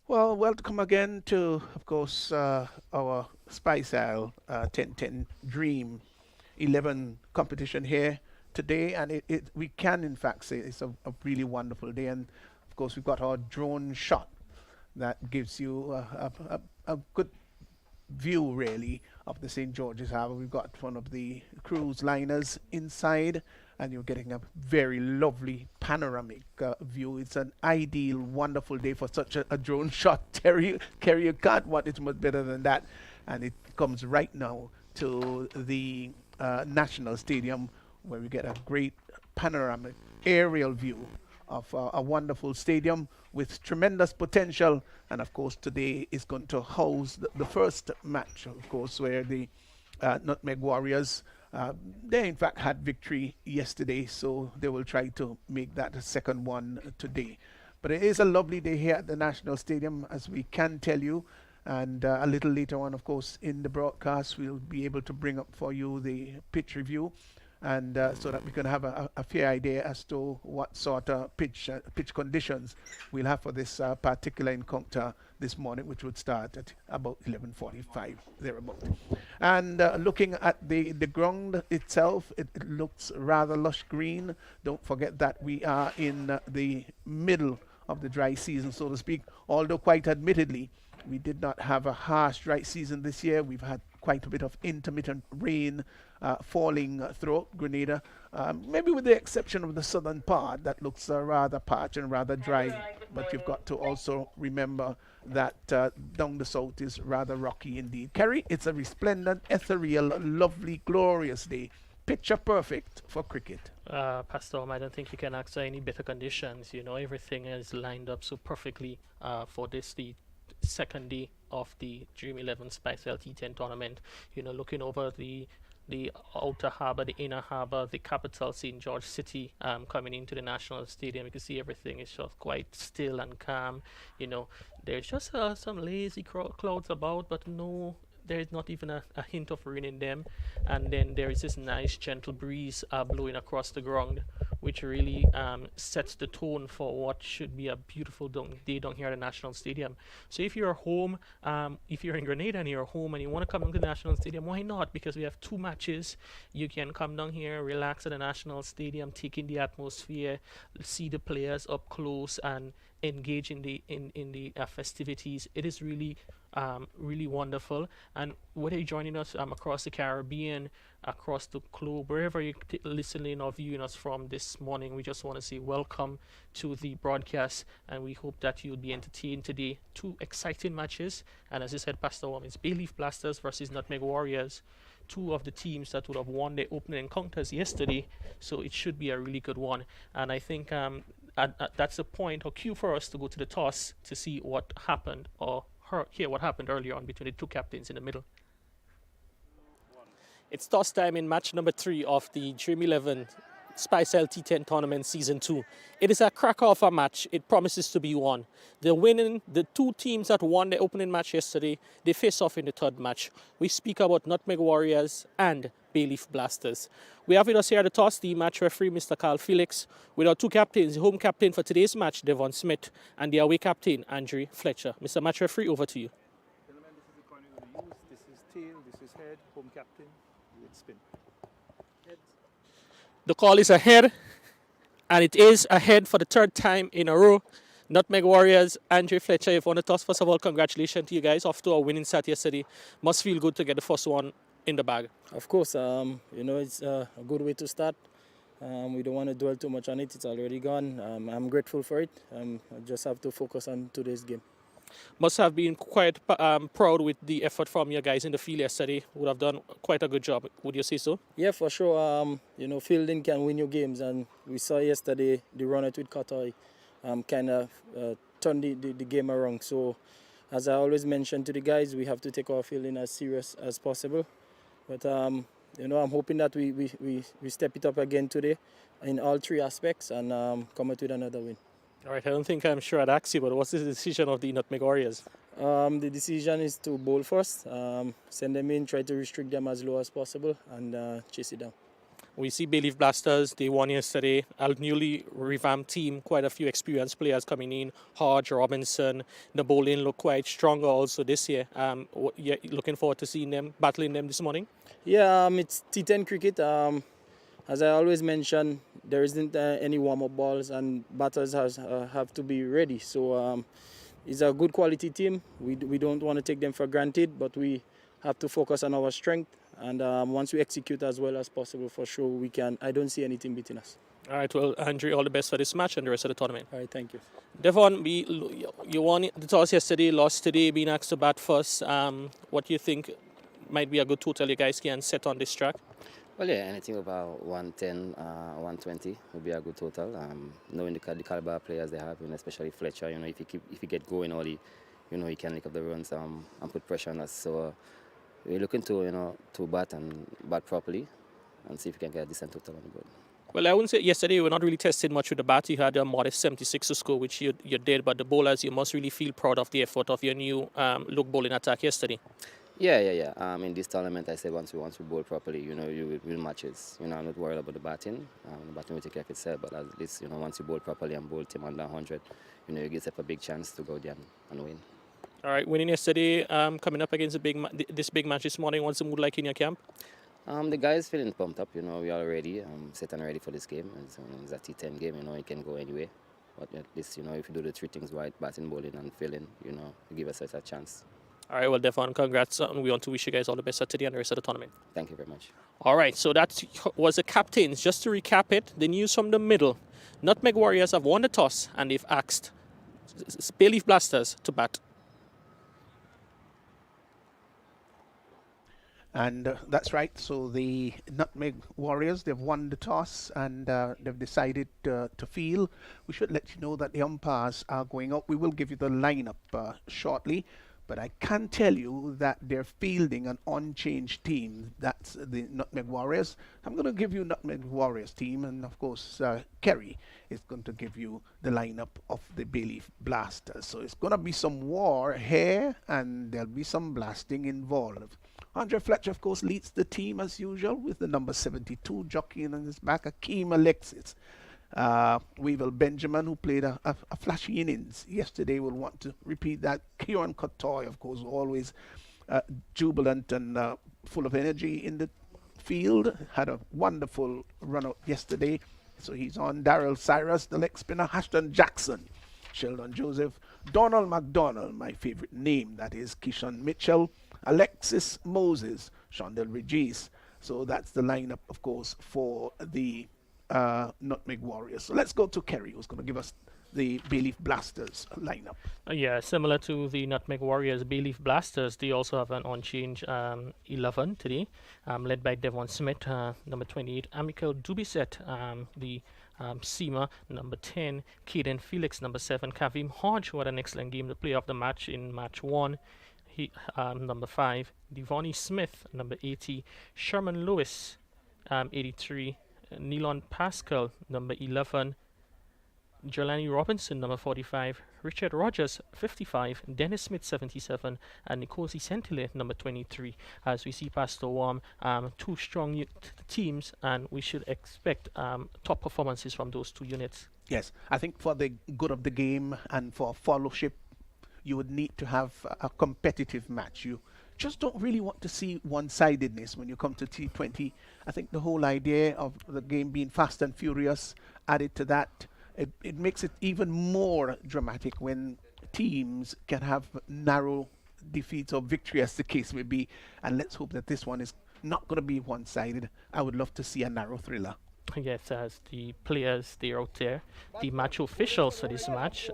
Well, welcome again to, of course, our Spice Ale 1010 Dream 11 competition here today. And we can, in fact, say it's a really wonderful day. And, of course, we've got our drone shot that gives you a good view really of the St. George's Harbour. We've got one of the cruise liners inside, and you're getting a very lovely panoramic view. It's an ideal, wonderful day for such a drone shot. Terry, Kerry, you can't want it much better than that. And it comes right now to the National Stadium, where we get a great panoramic aerial view of a wonderful stadium with tremendous potential. And of course, today is going to house the first match, of course, where the Nutmeg Warriors, they in fact had victory yesterday, so they will try to make that a second one today. But it is a lovely day here at the National Stadium, as we can tell you. And a little later on, of course, in the broadcast, we'll be able to bring up for you the pitch review, and so that we can have a fair idea as to what sort of pitch conditions we'll have for this particular encounter this morning, which would start at about 11:45 thereabout. And looking at the ground itself, it looks rather lush green. Don't forget that we are in the middle of the dry season, so to speak, although quite admittedly we did not have a harsh dry season this year. We've had quite a bit of intermittent rain falling throughout Grenada, maybe with the exception of the southern part that looks rather parched and rather dry. But you've got to also remember that down the south is rather rocky indeed. Kerry, it's a resplendent, ethereal, lovely, glorious day. Picture perfect for cricket. Pastor, I don't think you can ask for any better conditions. You know, everything is lined up so perfectly for this, the second day of the Dream 11 Spice T10 tournament. You know, looking over the outer harbour, the inner harbour, the capital, St. George City, coming into the National Stadium. You can see everything is just quite still and calm. You know, there's just some lazy clouds about, but no, there is not even a hint of rain in them. And then there is this nice gentle breeze blowing across the ground, which really sets the tone for what should be a beautiful day down here at the National Stadium. So if you're home, if you're in Grenada and you're home and you want to come down to the National Stadium, why not? Because we have two matches. You can come down here, relax at the National Stadium, take in the atmosphere, see the players up close, and engage in the festivities. It is really wonderful. And whether you're joining us across the Caribbean, across the globe, wherever you're listening or viewing us from this morning, we just want to say welcome to the broadcast, and we hope that you'll be entertained today. Two exciting matches, and as I said, Pastor Wom, it's Bayleaf Blasters versus Nutmeg Warriors, two of the teams that would have won their opening encounters yesterday, so it should be a really good one. And I think that's the point or cue for us to go to the toss to see what happened, or hear what happened earlier on between the two captains in the middle. It's toss time in match number 3 of the Dream 11 Spice T10 Tournament Season 2. It is a cracker of a match. It promises to be one. The two teams that won the opening match yesterday, they face off in the third match. We speak about Nutmeg Warriors and Bayleaf Blasters. We have with us here at the toss the match referee, Mr. Carl Felix, with our two captains, the home captain for today's match, Devon Smith, and the away captain, Andrew Fletcher. Mr. Match referee, over to you. Gentlemen, this is the coin we're going to use. This is tail, this is head, home captain, with spin. Heads. The call is ahead, and it is ahead for the third time in a row. Nutmeg Warriors, Andrew Fletcher, if you want to toss, first of all, congratulations to you guys off to a winning start yesterday. Must feel good to get the first one in the bag. Of course, you know, it's a good way to start. We don't want to dwell too much on it. It's already gone. I'm grateful for it. I just have to focus on today's game. Must have been quite proud with the effort from your guys in the field yesterday. Would have done quite a good job. Would you say so? Yeah, for sure. You know, fielding can win you games, and we saw yesterday the run it with Qatar kind of turned the game around. So, as I always mention to the guys, we have to take our fielding as serious as possible. But you know, I'm hoping that we step it up again today in all three aspects and come out with another win. All right, I don't think I'm sure I'd ask you, but what's the decision of the Nutmeg Warriors? The decision is to bowl first, send them in, try to restrict them as low as possible, and chase it down. We see Bayleaf Blasters, they won yesterday. A newly revamped team, quite a few experienced players coming in. Hodge, Robinson, the bowling look quite stronger also this year. Yeah, looking forward to seeing them, battling them this morning. Yeah, it's T10 cricket. As I always mention, there isn't any warm-up balls, and batters have to be ready. So it's a good quality team. We don't want to take them for granted, but we have to focus on our strength. And once we execute as well as possible, for sure we can. I don't see anything beating us. All right, well, Andre, all the best for this match and the rest of the tournament. All right, thank you. Devon, you won the toss yesterday, lost today, being asked to bat first. What do you think might be a good total you guys can set on this track? Well, yeah, anything about 110, 120 would be a good total. Knowing the caliber of players they have, especially Fletcher, if he get going early, he can lick up the runs and put pressure on us. So we're looking to bat properly and see if we can get a decent total on the board. Well, I wouldn't say yesterday you were not really tested much with the bat. You had a modest 76 to score, which you did, but the bowlers, you must really feel proud of the effort of your new look bowling attack yesterday. Yeah. In this tournament, I said once we bowl properly, you will win matches. I'm not worried about the batting. The batting will take care of itself, but at least, once you bowl properly and bowl team under 100, you give yourself a big chance to go there and win. All right, winning yesterday, coming up against this big match this morning. What's the mood like in your camp? The guys feeling pumped up. We are ready, set and ready for this game. It's a T10 game. It can go anywhere. But at least, if you do the three things right, batting, bowling, and fielding, you give us a chance. All right, well, Devon, congrats. We want to wish you guys all the best today and the rest of the tournament. Thank you very much. All right, so that was the captains. Just to recap it, the news from the middle. Nutmeg Warriors have won the toss and they've asked Bayleaf Blasters to bat. And that's right. So the Nutmeg Warriors, they've won the toss and they've decided to field. We should let you know that the umpires are going up. We will give you the lineup shortly. But I can tell you that they're fielding an unchanged team. That's the Nutmeg Warriors. I'm going to give you Nutmeg Warriors team. And of course, Kerry is going to give you the lineup of the Bayleaf Blasters. So it's going to be some war here and there'll be some blasting involved. Andre Fletcher, of course, leads the team as usual with the number 72 jockeying on his back, Akeem Alexis. Weevil Benjamin, who played a flashy innings yesterday, will want to repeat that. Kieran Kotoy, of course, always jubilant and full of energy in the field. Had a wonderful run out yesterday. So he's on. Daryl Cyrus, the leg spinner. Ashton Jackson, Sheldon Joseph, Donald McDonald, my favorite name, that is Keyshawn Mitchell, Alexis Moses, Shondell Regis. So that's the lineup, of course, for the Nutmeg Warriors. So let's go to Kerry, who's going to give us the Bayleaf Blasters lineup. Yeah, similar to the Nutmeg Warriors, Bayleaf Blasters, they also have an on-change 11 today, led by Devon Smith, number 28, Amical Dubisset, the Seamer, number 10, Caden Felix, number 7, Kavim Hodge, who had an excellent game, the player of the match in match 1. He, number 5, Devonnie Smith, number 80, Sherman Lewis, 83, Nilon Pascal, number 11, Jelani Robinson, number 45, Richard Rogers, 55, Dennis Smith, 77, and Nkosi Sentile, number 23. As we see Pastor Warm, two strong teams, and we should expect top performances from those two units. Yes, I think for the good of the game and for fellowship, you would need to have a competitive match. You just don't really want to see one-sidedness when you come to T20. I think the whole idea of the game being fast and furious, added to that, it makes it even more dramatic when teams can have narrow defeats or victory, as the case may be. And let's hope that this one is not going to be one-sided. I would love to see a narrow thriller. Yes, as the players, they're out there. The match officials for this match,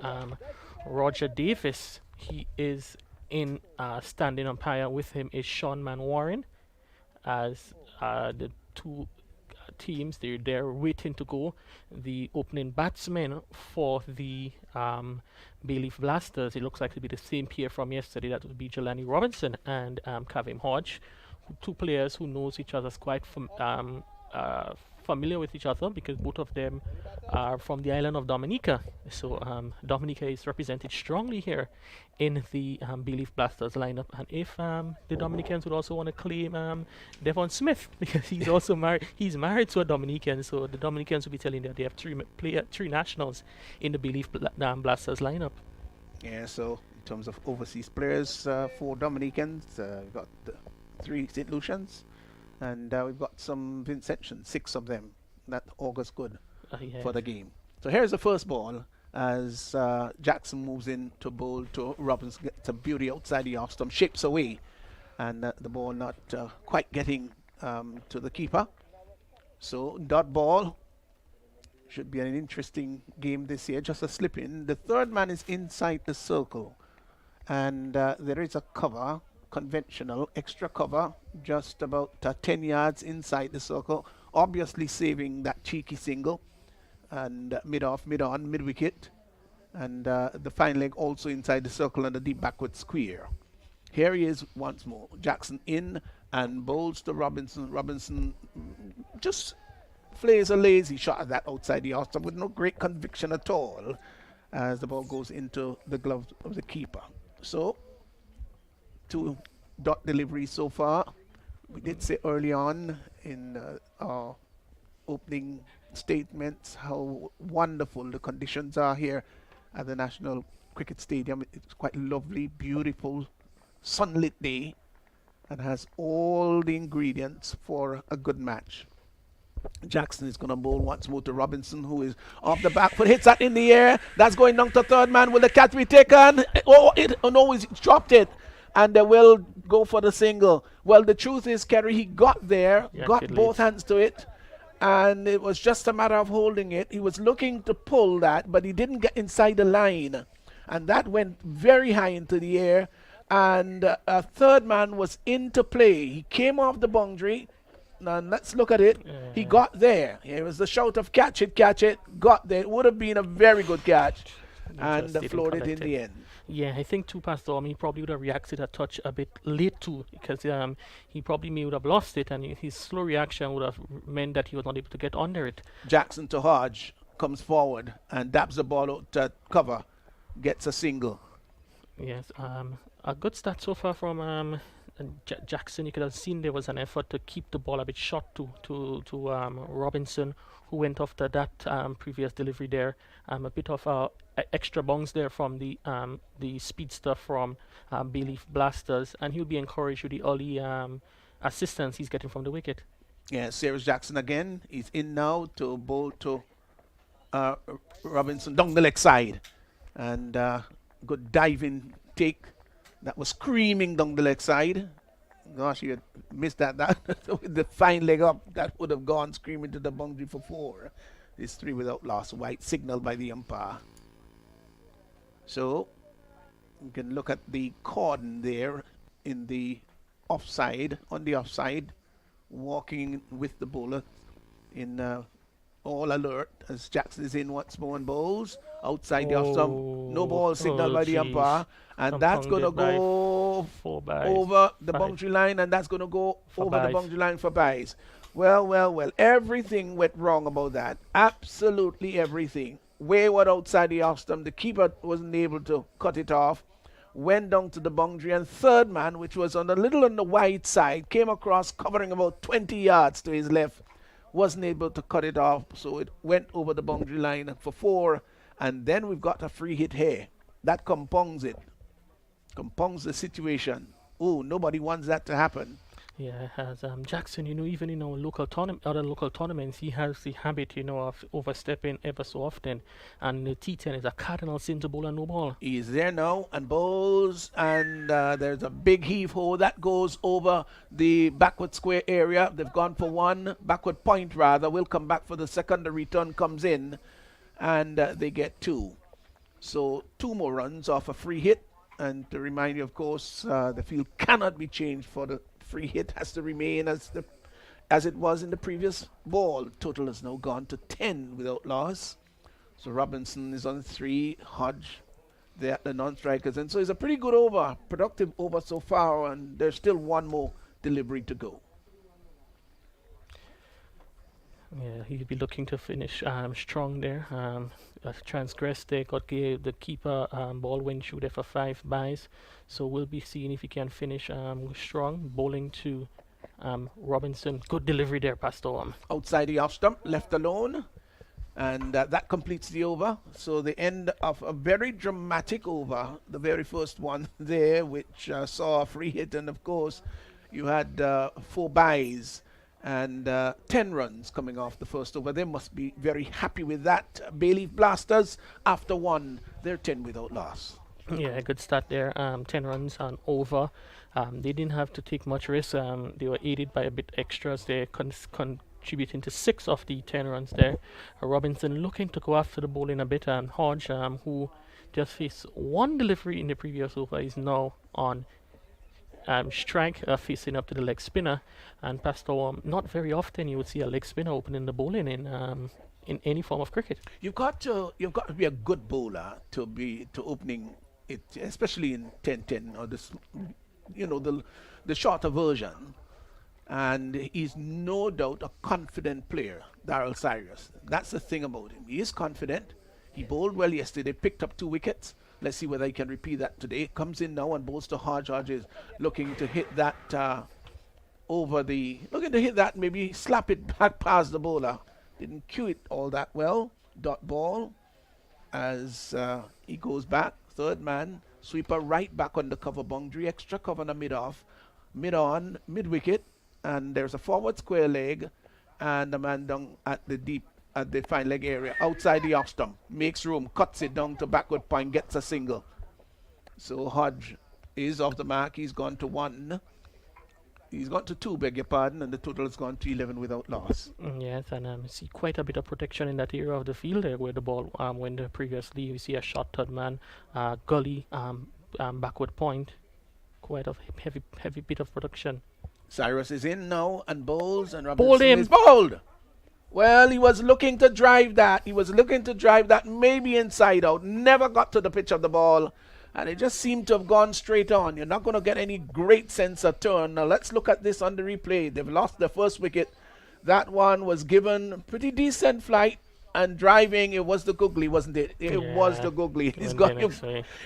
Roger Davis, he is in standing umpire. With him is Sean Manwaring. As the two teams, they're waiting to go. The opening batsman for the Bayleaf Blasters, it looks like to be the same pair from yesterday. That would be Jelani Robinson and Kavim Hodge, two players who knows each other quite familiar with each other because both of them are from the island of Dominica. So Dominica is represented strongly here in the Bayleaf Blasters lineup. And if the Dominicans would also want to claim Devon Smith because he's also married, he's married to a Dominican. So the Dominicans will be telling that they have three nationals in the Bayleaf Blasters lineup. Yeah, so in terms of overseas players, 4 Dominicans, we've got 3 St. Lucians, and we've got some Vincentians, 6 of them. That augurs good Yeah. for the game. So here's the first ball as Jackson moves in to bowl to Robinson, gets a beauty outside the off stump, shapes away, and the ball not quite getting to the keeper. So dot ball. Should be an interesting game this year. Just a slip in. The third man is inside the circle, and there is a cover, conventional extra cover, just about 10 yards inside the circle. Obviously saving that cheeky single, and mid off, mid on, mid wicket, and the fine leg also inside the circle and the deep backward square. Here he is once more. Jackson in and bowls to Robinson. Robinson just plays a lazy shot at that outside the off stump with no great conviction at all as the ball goes into the glove of the keeper. So 2 dot deliveries so far. We did say early on in our opening statements how wonderful the conditions are here at the National Cricket Stadium. It's quite lovely, beautiful, sunlit day and has all the ingredients for a good match. Jackson is going to bowl once more to Robinson, who is off the back foot, hits that in the air. That's going down to third man. Will the catch be taken? Oh no, he's dropped it. And they will go for the single. Well, the truth is, Kerry, he got there, got both hands to it, and it was just a matter of holding it. He was looking to pull that, but he didn't get inside the line. And that went very high into the air. And a third man was into play. He came off the boundary. Now let's look at it. He got there. It was the shout of catch it, got there. It would have been a very good catch. And floated in the end. Yeah, I think 2 past Storm, he probably would have reacted a touch a bit late too, because he probably would have lost it, and his slow reaction would have meant that he was not able to get under it. Jackson to Hodge comes forward and dabs the ball out to cover, gets a single. Yes, a good start so far from Jackson. You could have seen there was an effort to keep the ball a bit short to Robinson, who went after that previous delivery there. A bit of extra bounce there from the speedster from Bayleaf Blasters, and he'll be encouraged with the early assistance he's getting from the wicket. Yeah, Cyrus Jackson again. He's in now to bowl to Robinson down the leg side, and good diving take. That was screaming down the leg side. Gosh, you had missed that. With the fine leg up, that would have gone screaming to the boundary for 4. It's 3 without loss. White signal by the umpire. So you can look at the cordon there in the offside, on the offside, walking with the bowler in all alert as Jackson is in once more and bowls outside the off stump. No ball signal by the umpire, and that's going to go over the boundary line, and that's going to go over the boundary line for byes. Well, everything went wrong about that. Absolutely everything. Wayward outside the off stump. The keeper wasn't able to cut it off. Went down to the boundary, and third man, which was on a little on the wide side, came across covering about 20 yards to his left. Wasn't able to cut it off, so it went over the boundary line for 4, and then we've got a free hit here. That compounds it. Compounds the situation. Oh, nobody wants that to happen. Yeah, as Jackson, even in our other local tournaments, he has the habit, of overstepping ever so often. And the T10 is a cardinal sin to bowl and no ball. He's there now and bowls, and there's a big heave-ho that goes over the backward square area. They've gone for 1, backward point rather. We'll come back for the second. The return comes in, and they get 2. So 2 more runs off a free hit. And to remind you, of course, the field cannot be changed for the free hit, has to remain as it was in the previous ball. Total has now gone to 10 without loss. So Robinson is on 3, Hodge there at the non-strikers, and so it's a pretty good over, productive over so far, and there's still 1 more delivery to go. Yeah, he'll be looking to finish strong there. Transgressed there, got the keeper ball when shoot there for 5 buys. So we'll be seeing if he can finish strong. Bowling to Robinson. Good delivery there, Pastor. Outside the off stump, left alone. And that completes the over. So the end of a very dramatic over, the very first one there, which saw a free hit. And of course, you had 4 buys and 10 runs coming off the first over. They must be very happy with that. Bayleaf Blasters, after one, they're 10 without loss. Yeah, good start there. 10 runs on over. They didn't have to take much risk. They were aided by a bit extras. They contributing to 6 of the 10 runs there. Robinson looking to go after the ball in a bit. And Hodge, who just faced one delivery in the previous over, is now on strike, facing up to the leg spinner. And Pastor, not very often you would see a leg spinner opening the bowling in any form of cricket. You've got to be a good bowler to opening it, especially in 10-10 or this, the shorter version. And he's no doubt a confident player, Darrell Cyrus. That's the thing about him. He is confident. He bowled well yesterday, picked up 2 wickets. Let's see whether he can repeat that today. Comes in now and bowls to Hodge. Hodge is looking to hit that maybe slap it back past the bowler. Didn't cue it all that well. Dot ball as he goes back. Third man, sweeper right back on the cover boundary. Extra cover on the mid-off. Mid-on, mid-wicket. And there's a forward square leg and a man down at the fine leg area outside the off stump. Makes room, cuts it down to backward point, gets a single. So Hodge is off the mark. He's gone to 1. He's gone to 2, beg your pardon, and the total has gone to 11 without loss. Yes, and see quite a bit of protection in that area of the field there where the ball went previously. You see a shot third man, gully, backward point. Quite a heavy bit of protection. Cyrus is in now and bowls, and Robinson is bowled. Well, he was looking to drive that. Maybe inside out. Never got to the pitch of the ball. And it just seemed to have gone straight on. You're not going to get any great sense of turn. Now, let's look at this on the replay. They've lost their first wicket. That one was given pretty decent flight. And driving, it was the googly, wasn't it? It was the googly.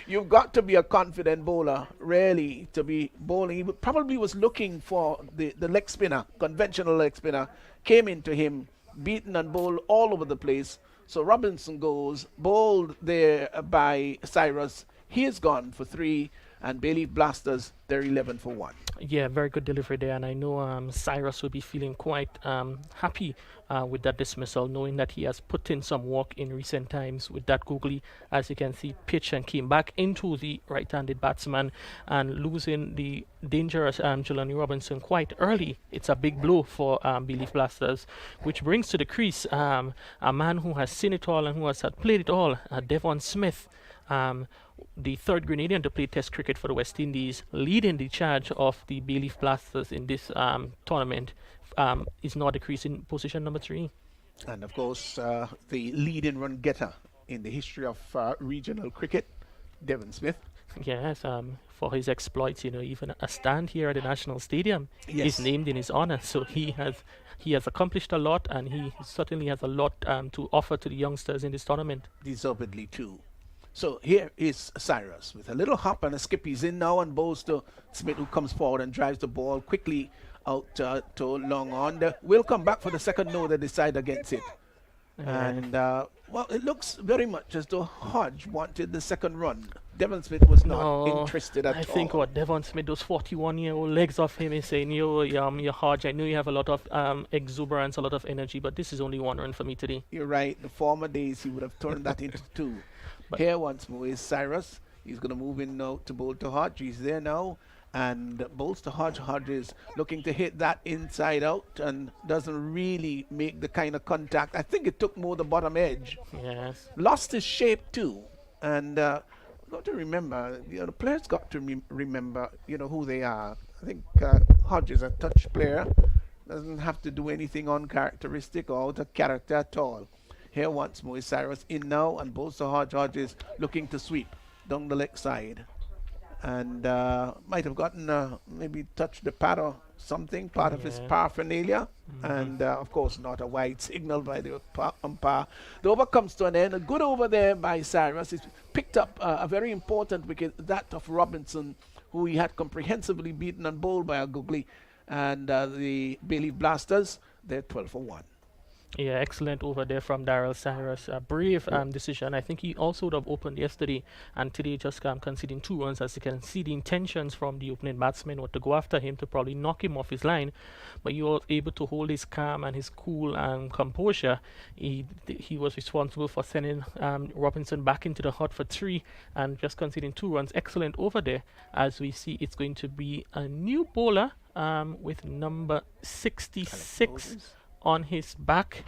You've got to be a confident bowler, really, to be bowling. He probably was looking for the leg spinner, conventional leg spinner. Came into him, beaten and bowled all over the place. So Robinson goes, bowled there by Cyrus. He is gone for 3, and Bayleaf Blasters, they're 11 for 1. Yeah, very good delivery there, and I know Cyrus will be feeling quite happy with that dismissal, knowing that he has put in some work in recent times with that googly. As you can see, pitch and came back into the right-handed batsman and losing the dangerous Jelani Robinson quite early. It's a big blow for Bayleaf Blasters, which brings to the crease a man who has seen it all and who has played it all, Devon Smith. The third Grenadian to play Test cricket for the West Indies, leading the charge of the Bayleaf Blasters in this tournament, is now decreasing position number 3. And of course, the leading run getter in the history of regional cricket, Devon Smith. Yes, for his exploits, even a stand here at the National Stadium is named in his honor. So he has accomplished a lot, and he certainly has a lot to offer to the youngsters in this tournament. Deservedly too. So here is Cyrus with a little hop and a skip. He's in now and bowls to Smith, who comes forward and drives the ball quickly out to long on. We'll come back for the second no. They decide against it. And, it looks very much as though Hodge wanted the second run. Devon Smith was not interested at all. I think what Devon Smith, those 41-year-old legs of him, is saying, you're Hodge, I know you have a lot of exuberance, a lot of energy, but this is only 1 run for me today. You're right. The former days, he would have turned that into 2. But here once more is Cyrus. He's going to move in now to bowl to Hodge. He's there now and bowls to Hodge. Hodge is looking to hit that inside out and doesn't really make the kind of contact. I think it took more the bottom edge. Yes. Lost his shape too. And got to remember, the players got to remember, who they are. I think Hodge is a touch player. Doesn't have to do anything uncharacteristic or out of character at all. Here once more is Cyrus in now and bowls to Hodge. Hodge is looking to sweep down the leg side. And might have gotten, maybe touched the pad or something, part of his Yeah. paraphernalia, and of course not a wide signal by the umpire. The over comes to an end. A good over there by Cyrus. He's picked up a very important wicket, that of Robinson, who he had comprehensively beaten and bowled by a googly, and the Bayleaf Blasters, they're 12 for 1. Yeah, excellent over there from Daryl Cyrus. A brave decision. I think he also would have opened yesterday, and today just conceding 2 runs. As you can see, the intentions from the opening batsman were to go after him to probably knock him off his line, but he was able to hold his calm and his cool and composure. He was responsible for sending Robinson back into the hut for 3 and just conceding 2 runs. Excellent over there. As we see, it's going to be a new bowler with number 66 Moses. on his back.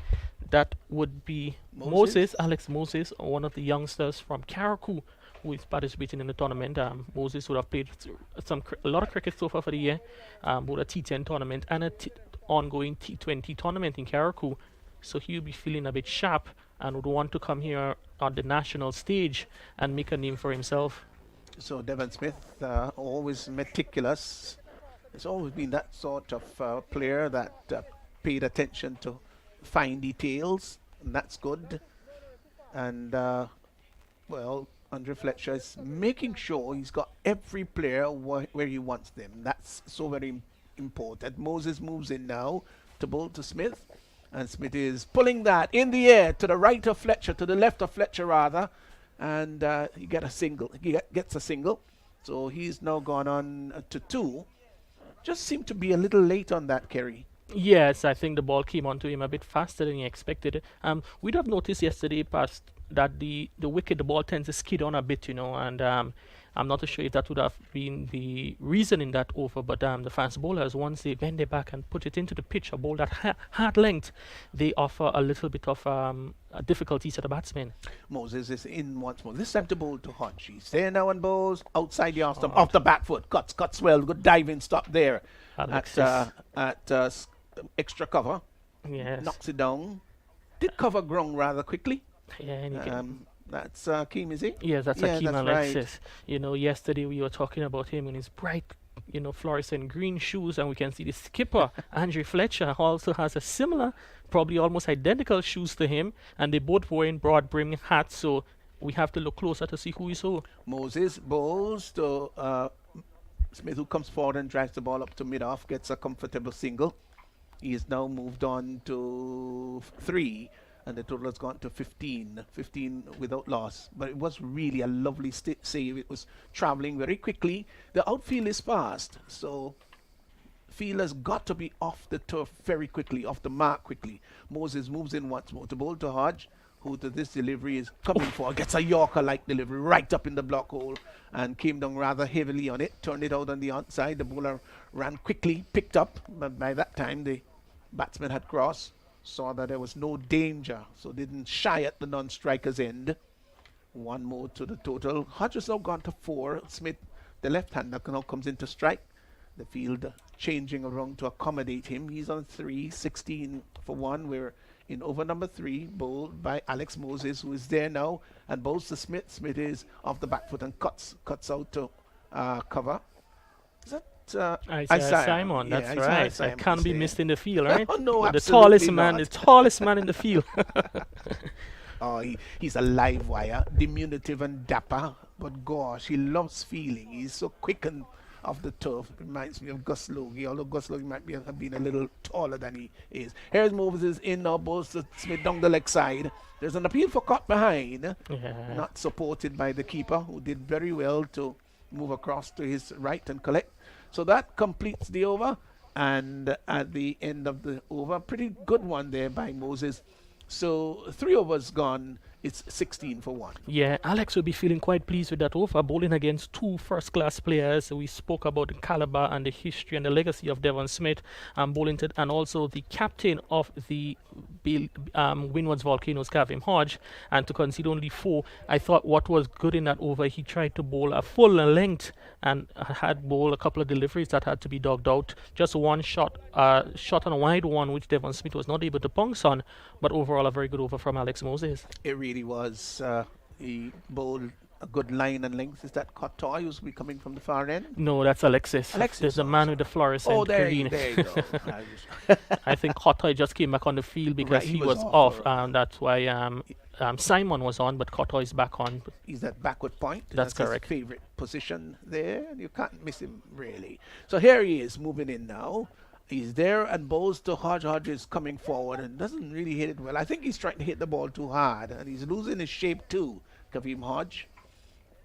That would be Moses, Alex Moses, one of the youngsters from Carriacou, who is participating in the tournament. Moses would have played a lot of cricket so far for the year, both a T10 tournament and a ongoing T20 tournament in Carriacou. So he'll be feeling a bit sharp and would want to come here on the national stage and make a name for himself. So Devon Smith, always meticulous. It's always been that sort of player that paid attention to fine details, and that's good. And well, Andre Fletcher is making sure he's got every player where he wants them. That's so very important. Moses moves in now to bowl to Smith, and Smith is pulling that in the air to the right of Fletcher, to the left of Fletcher rather, and he gets a single. So he's now gone on to 2. Just seemed to be a little late on that, Kerry. Yes, I think the ball came onto him a bit faster than he expected. We'd have noticed yesterday past that the wicket, the ball tends to skid on a bit, and I'm not too sure if that would have been the reason in that over, but the fast bowlers, once they bend their back and put it into the pitch, a ball that hard length, they offer a little bit of difficulty to the batsman. Moses is in once more. This time to bowl to Hodge. He's there now and bowls outside the arm stump, off the back foot. Cuts well. Good diving stop there at extra cover. Yes. Knocks it down. Did cover ground rather quickly. Yeah, and he can. That's Akeem, is he? Yes, that's Yeah, Akeem that's Alexis. Yesterday we were talking about him in his bright, fluorescent green shoes, and we can see the skipper, Andre Fletcher, also has a similar, probably almost identical shoes to him, and they both wearing broad brim hats, so we have to look closer to see who is who. Moses bowls to Smith, who comes forward and drives the ball up to mid-off, gets a comfortable single. He is now moved on to 3, and the total has gone to 15 without loss. But it was really a lovely save. It was traveling very quickly. The outfield is fast, so fielders got to be off the turf very quickly, off the mark quickly. Moses moves in once more to bowl to Hodge, who to this delivery is coming for, gets a Yorker-like delivery right up in the block hole and came down rather heavily on it, turned it out on the outside. The bowler ran quickly, picked up, but by that time the batsman had crossed, saw that there was no danger, so didn't shy at the non-striker's end. One more to the total. Hodge has now gone to 4. Smith, the left-hander, now comes into strike. The field changing around to accommodate him. He's on 3, 16 for 1. We're in over number 3, bowled by Alex Moses, who is there now, and bowls to Smith. Smith is off the back foot and cuts out to cover. Is that Isaiah Simon, Yeah, that's Isaiah right. Simon That can't is be there. missed in the field, right? Oh, no, the absolutely not. the tallest man in the field. Oh, he's a live wire, diminutive and dapper, but gosh, he loves feeling. He's so quick and off the turf. Reminds me of Gus Logie, although Gus Logie might have been a little taller than he is. Here's Moses in now, balls to Smith down the leg side. There's an appeal for caught behind, Yeah. not supported by the keeper, who did very well to move across to his right and collect. So that completes the over, and at the end of the over, pretty good one there by Moses. So 3 overs gone. It's 16 for 1. Yeah, Alex will be feeling quite pleased with that over, bowling against 2 first-class players. We spoke about the caliber and the history and the legacy of Devon Smith, bowling and also the captain of the Windward's Volcanoes, Kavim Hodge, and to concede only 4. I thought what was good in that over, he tried to bowl a full length and had bowled a couple of deliveries that had to be dogged out. Just one shot on a wide one, which Devon Smith was not able to bounce on, but overall a very good over from Alex Moses. It really was. He bowled a good line and length. Is that Cotoy who's be coming from the far end? No, that's Alexis. Alexis, There's the oh, man sorry. with the Oh, fluorescent there green. you go. I think Kotoy just came back on the field because Right, he he was was off. off, That's why Simon was on, but Kotoy is back on. He's that backward point. That's his correct. favorite position there, and you can't miss him really. So here he is moving in now. He's there and bowls to Hodge. Hodge is coming forward and doesn't really hit it well. I think he's trying to hit the ball too hard, and he's losing his shape too, Kavim Hodge.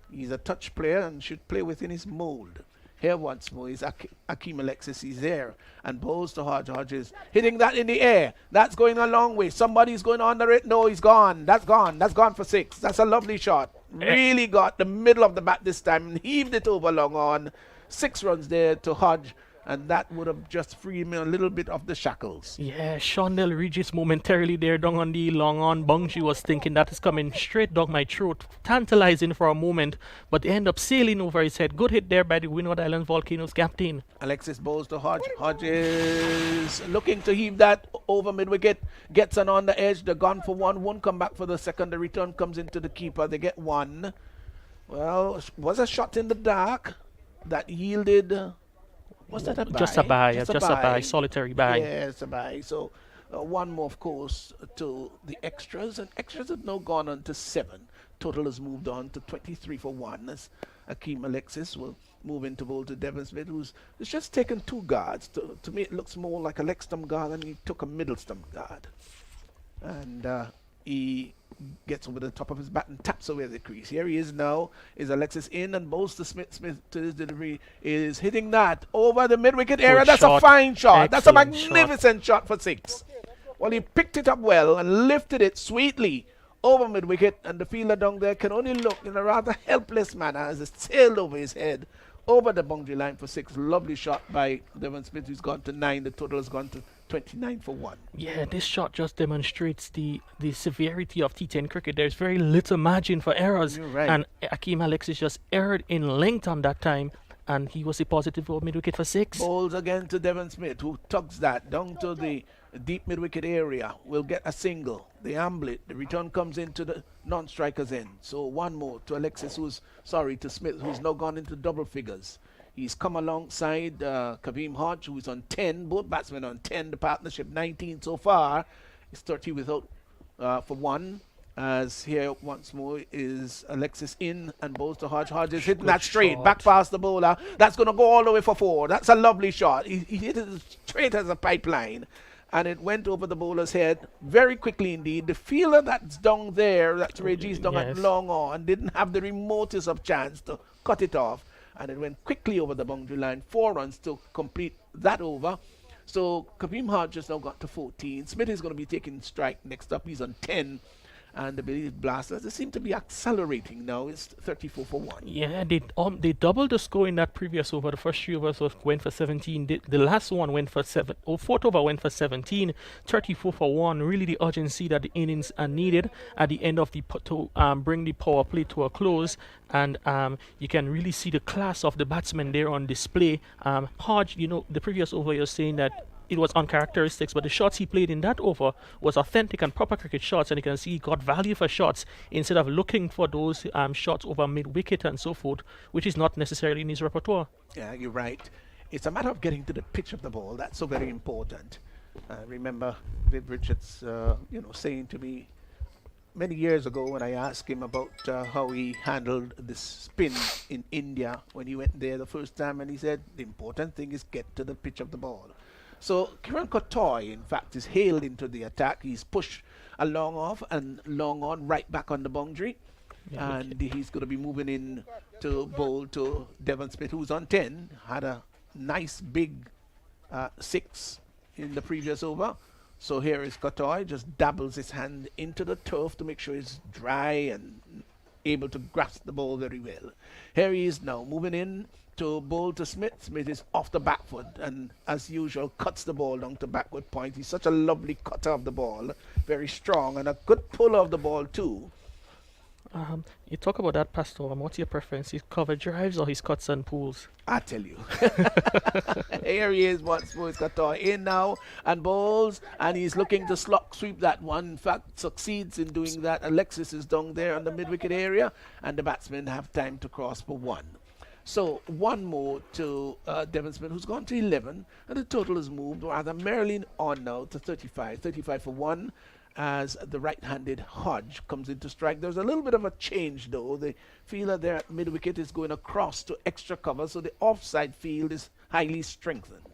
He's a touch player and should play within his mold. Here once more is Akeem Alexis. He's there and bowls to Hodge. Hodge is hitting that in the air. That's going a long way. Somebody's going under it. No, he's gone. That's gone. That's gone for 6. That's a lovely shot. Really got the middle of the bat this time and heaved it over long on. 6 runs there to Hodge. And that would have just freed me a little bit of the shackles. Yeah, Shondell Regis momentarily there down on the long on. Bungji was thinking that is coming straight down my throat. Tantalizing for a moment, but they end up sailing over his head. Good hit there by the Windward Islands Volcanoes captain. Alexis bowls to Hodge. Hodge is looking to heave that over mid-wicket. Gets an on the edge. They're gone for 1. Won't come back for the second. The return comes into the keeper. They get 1. Well, was a shot in the dark that yielded... Was that a buy? Just a buy, just a buy, solitary buy. Yeah, it's a buy. So 1 more, of course, to the extras. And extras have now gone on to 7. Total has moved on to 23 for 1 as Akeem Alexis will move into bowl to Devon Smith, who's just taken 2 guards. To me, it looks more like a leg stump guard than he took a middle stump guard. And he gets over the top of his bat and taps away the crease. Here he is now. Is Alexis in and bowls to Smith. Smith to his delivery is hitting that over the mid-wicket area. That's a fine shot. That's a magnificent shot for 6. Well, he picked it up well and lifted it sweetly over mid-wicket, and the fielder down there can only look in a rather helpless manner as it sailed over his head over the boundary line for 6. Lovely shot by Devon Smith, who's gone to 9. The total has gone to 29 for 1. Yeah, this shot just demonstrates the severity of T10 cricket. There's very little margin for errors. You're right. And Akeem Alexis just erred in length on that time, and he was a positive over mid-wicket for 6. Bowls again to Devon Smith, who tugs that down to the deep mid-wicket area. Will get a single. They amble it. The return comes into the non-striker's end. So 1 more to Alexis, to Smith, who's now gone into double figures. He's come alongside Kavim Hodge, who's on 10. Both batsmen on 10. The partnership 19 so far. It's 30 without for 1. As here once more is Alexis in and bowls to Hodge. Hodge is hitting that straight shot. back past the bowler. That's going to go all the way for 4. That's a lovely shot. He hit it straight as a pipeline. And it went over the bowler's head very quickly indeed. The fielder that's down there, that's Regis down at long on, didn't have the remotest of chance to cut it off. And it went quickly over the boundary line. 4 runs to complete that over. So Kavim Hodge has now got to 14. Smith is going to be taking strike next up. He's on 10. And the Bayleaf Blasters, they seem to be accelerating now. It's 34 for 1. Yeah, they doubled the score in that previous over. The first 3 overs went for 17. The last one went for 7. Fourth over went for 17. 34 for 1. Really the urgency that the innings are needed at the end of to bring the power play to a close. And you can really see the class of the batsmen there on display. Hodge, the previous over you're saying that it was uncharacteristics, but the shots he played in that over was authentic and proper cricket shots, and you can see he got value for shots instead of looking for those shots over mid-wicket and so forth, which is not necessarily in his repertoire. Yeah, you're right. It's a matter of getting to the pitch of the ball. That's so very important. Remember Viv Richards, saying to me many years ago when I asked him about how he handled the spin in India when he went there the first time, and he said the important thing is get to the pitch of the ball. So Kiran Kotoy, in fact, is hailed into the attack. He's pushed a long off and long on right back on the boundary. Yeah, and he's going to be moving in to bowl to Devon Smith, who's on 10. Had a nice big 6 in the previous over. So here is Kotoy, just dabbles his hand into the turf to make sure it's dry and able to grasp the ball very well. Here he is now, moving in to bowl to Smith. Smith is off the back foot and, as usual, cuts the ball down to backward point. He's such a lovely cutter of the ball, very strong, and a good puller of the ball too. You talk about that, Pastor. What's your preference? His cover drives or his cuts and pulls? I tell you. Here he is once more. He's got in now and bowls, and he's looking to slot sweep that one. In fact, succeeds in doing that. Alexis is down there on the mid-wicket area, and the batsmen have time to cross for one. So one more to Devon Smith, who's gone to 11, and the total has moved rather merrily on now to 35. 35 for one, as the right-handed Hodge comes into strike. There's a little bit of a change, though. The fielder there at mid-wicket is going across to extra cover, so the offside field is highly strengthened.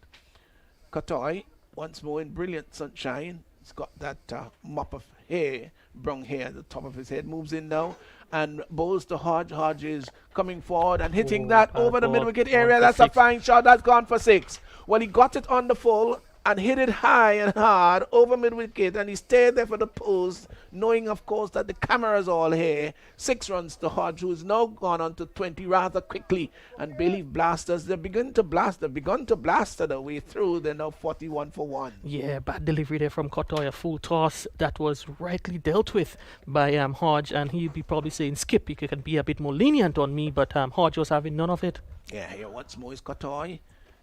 Katoy, once more in brilliant sunshine. He's got that mop of hair, brown hair at the top of his head, moves in now and bowls to Hodge. Hodge is coming forward and hitting that over the mid-wicket area. That's a fine shot. That's gone for 6. Well, he got it on the full and hit it high and hard over mid-wicket, and he stayed there for the post, knowing, of course, that the camera's all here. 6 runs to Hodge, who's now gone on to 20 rather quickly. And Bayleaf blasters, they've begun to blast their way through. They're now 41 for 1. Yeah, bad delivery there from Kotoy, a full toss that was rightly dealt with by Hodge, and he'd be probably saying, Skip, you can be a bit more lenient on me, but Hodge was having none of it. Yeah, here once more is Kotoy.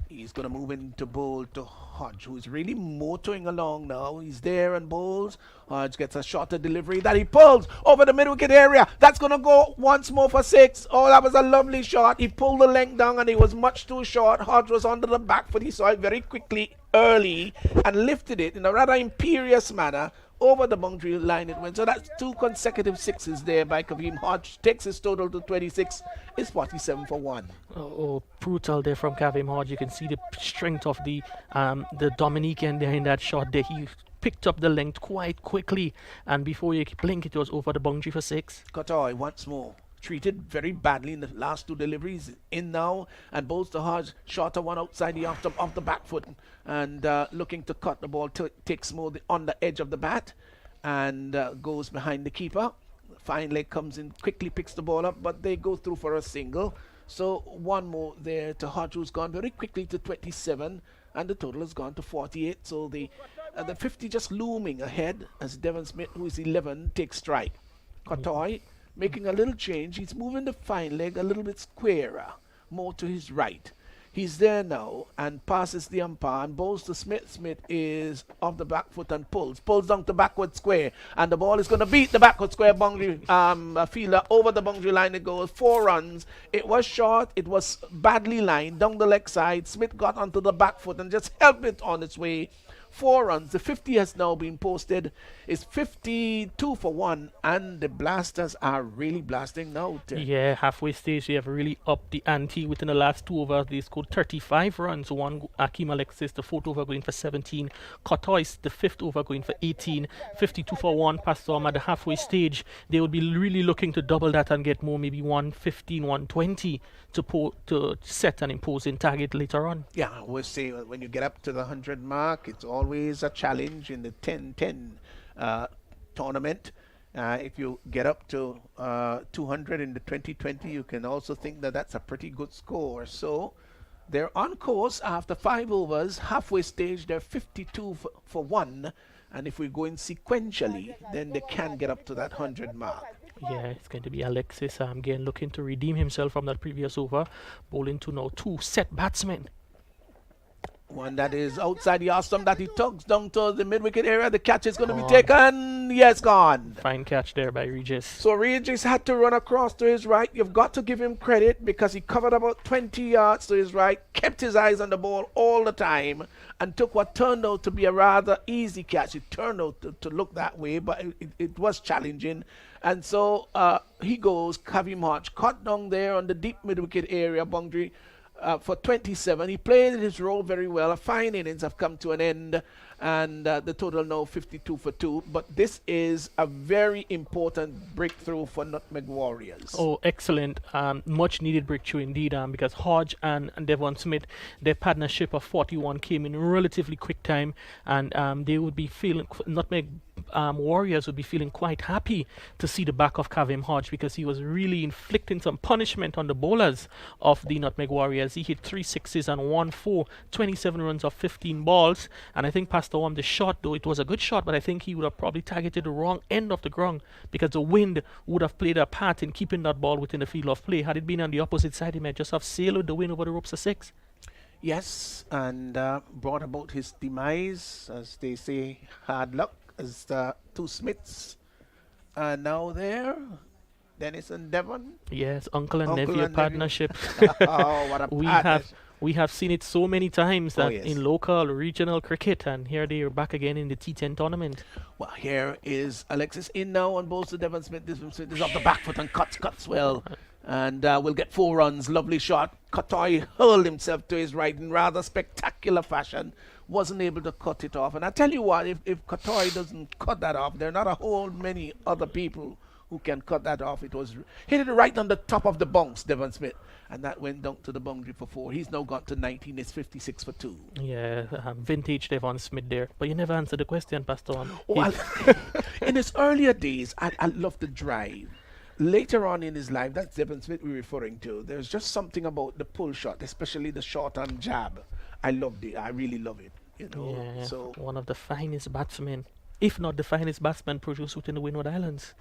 He's going to move into bowl to Hodge, who's really motoring along now. He's there and bowls. Hodge gets a shorter delivery that he pulls over the mid-wicket area. That's going to go once more for 6. Oh, that was a lovely shot. He pulled the length down and he was much too short. Hodge was under the back foot. He saw it very quickly, early, and lifted it in a rather imperious manner. Over the boundary line it went. So that's 2 consecutive 6s there by Kavim Hodge. Takes his total to 26. It's 47 for 1. Oh, brutal there from Kavim Hodge. You can see the strength of the Dominican there in that shot there. He picked up the length quite quickly, and before you blink, it was over the boundary for 6. Kotoy once more. Treated very badly in the last 2 deliveries. In now and bowls to Hodge. Shorter one outside the off the back foot, and looking to cut the ball. Takes more on the edge of the bat and goes behind the keeper. Fine leg comes in, quickly picks the ball up, but they go through for a single. So one more there to Hodge, who's gone very quickly to 27, and the total has gone to 48. So the 50 just looming ahead as Devon Smith, who is 11, takes strike. Kotoy making a little change. He's moving the fine leg a little bit squarer, more to his right. He's there now and passes the umpire and bowls to Smith. Smith is off the back foot and pulls down to backward square, and the ball is going to beat the backward square boundary fielder over the boundary line. It goes 4 runs. It was short. It was badly lined down the leg side. Smith got onto the back foot and just helped it on its way. 4 runs. The 50 has now been posted. It's 52 for 1, and the blasters are really blasting now. Yeah, halfway stage, they have really upped the ante. Within the last 2 overs, they scored 35 runs. One, Akeem Alexis, the 4th over going for 17. Kotois, the 5th over going for 18. 52 for 1. Pastor at the halfway stage, they would be really looking to double that and get more, maybe 115, 120 to set an imposing target later on. Yeah, I always say when you get up to the 100 mark, it's always a challenge in the 10-10 tournament. If you get up to 200 in the 2020, you can also think that that's a pretty good score. So they're on course after 5 overs. Halfway stage, they're 52 for 1. And if we're going sequentially, then they can get up to that 100 mark. Yeah, it's going to be Alexis again looking to redeem himself from that previous over, bowling to now 2 set batsmen. One that is outside the awesome that he tugs down to the mid-wicket area. The catch is going to be taken. Yes, gone. Fine catch there by Regis. So Regis had to run across to his right. You've got to give him credit because he covered about 20 yards to his right, kept his eyes on the ball all the time, and took what turned out to be a rather easy catch. It turned out to look that way, but it was challenging. And so he goes, Kavim Hodge, caught down there on the deep mid-wicket area boundary for 27. He played his role very well. A fine innings have come to an end, and the total now 52 for 2. But this is a very important breakthrough for Nutmeg Warriors. Oh, excellent. Much needed breakthrough indeed, because Hodge and Devon Smith, their partnership of 41 came in relatively quick time, and they would be feeling, Nutmeg Warriors would be feeling quite happy to see the back of Kavim Hodge, because he was really inflicting some punishment on the bowlers of the Nutmeg Warriors. He hit 3 sixes and 1 4, 27 runs off 15 balls. And I think Pastor Wam, the shot, though it was a good shot, but I think he would have probably targeted the wrong end of the ground, because the wind would have played a part in keeping that ball within the field of play. Had it been on the opposite side, he might just have sailed with the wind over the ropes of 6. Yes, and brought about his demise, as they say, hard luck, as the two Smiths are now there, Dennis and Devon. Yes, uncle and Uncle nephew and nephew. partnership. Oh, what a we partnership. we have seen it so many times that yes. in local, regional cricket, and here they are back again in the T10 tournament. Well, here is Alexis in now on balls to Devon Smith. Devon Smith is off the back foot and cuts well. And we'll get 4 runs. Lovely shot. Katoy hurled himself to his right in rather spectacular fashion. Wasn't able to cut it off. And I tell you what, if Katoy doesn't cut that off, there are not a whole many other people who can cut that off. It was hit it right on the top of the bunks, Devon Smith. And that went down to the boundary for 4. He's now got to 19. It's 56 for 2. Yeah, vintage Devon Smith there. But you never answered the question, Pastor Wam. Oh, in his earlier days, I loved the drive. Later on in his life, that's Devon Smith we're referring to. There's just something about the pull shot, especially the short on jab. I loved it. I really love it. You know. Yeah, So one of the finest batsmen, if not the finest batsman produced within the Windward Islands.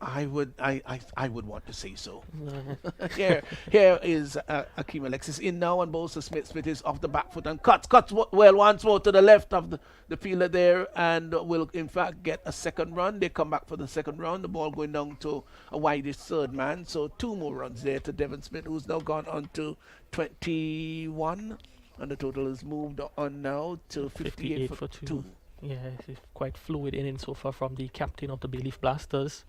I would want to say so. Yeah. Here is Akeem Alexis in now and bowls to Smith. Smith is off the back foot and cuts well once more to the left of the fielder there, and will in fact get a second run. They come back for the second round. The ball going down to a wideish third man. So 2 more runs there to Devon Smith, who's now gone on to 21, and the total is moved on now to 58 for 2. Yeah, it's quite fluid inning so far from the captain of the Bayleaf Blasters.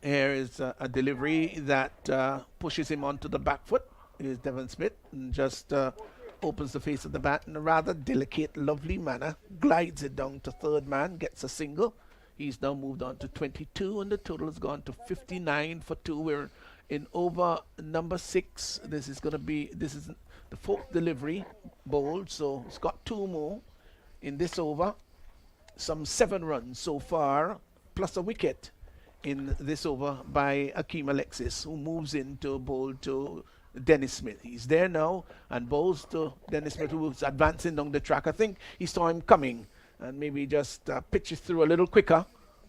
Here is a delivery that pushes him onto the back foot. Here's Devon Smith, and just opens the face of the bat in a rather delicate, lovely manner. Glides it down to third man, gets a single. He's now moved on to 22, and the total has gone to 59 for 2. We're in over number 6. This is the 4th delivery bowled, so it's got 2 more in this over. Some 7 runs so far, plus a wicket in this over by Akeem Alexis, who moves in to bowl to Dennis Smith. He's there now and bowls to Dennis Smith, who's advancing down the track. I think he saw him coming and maybe just pitches through a little quicker.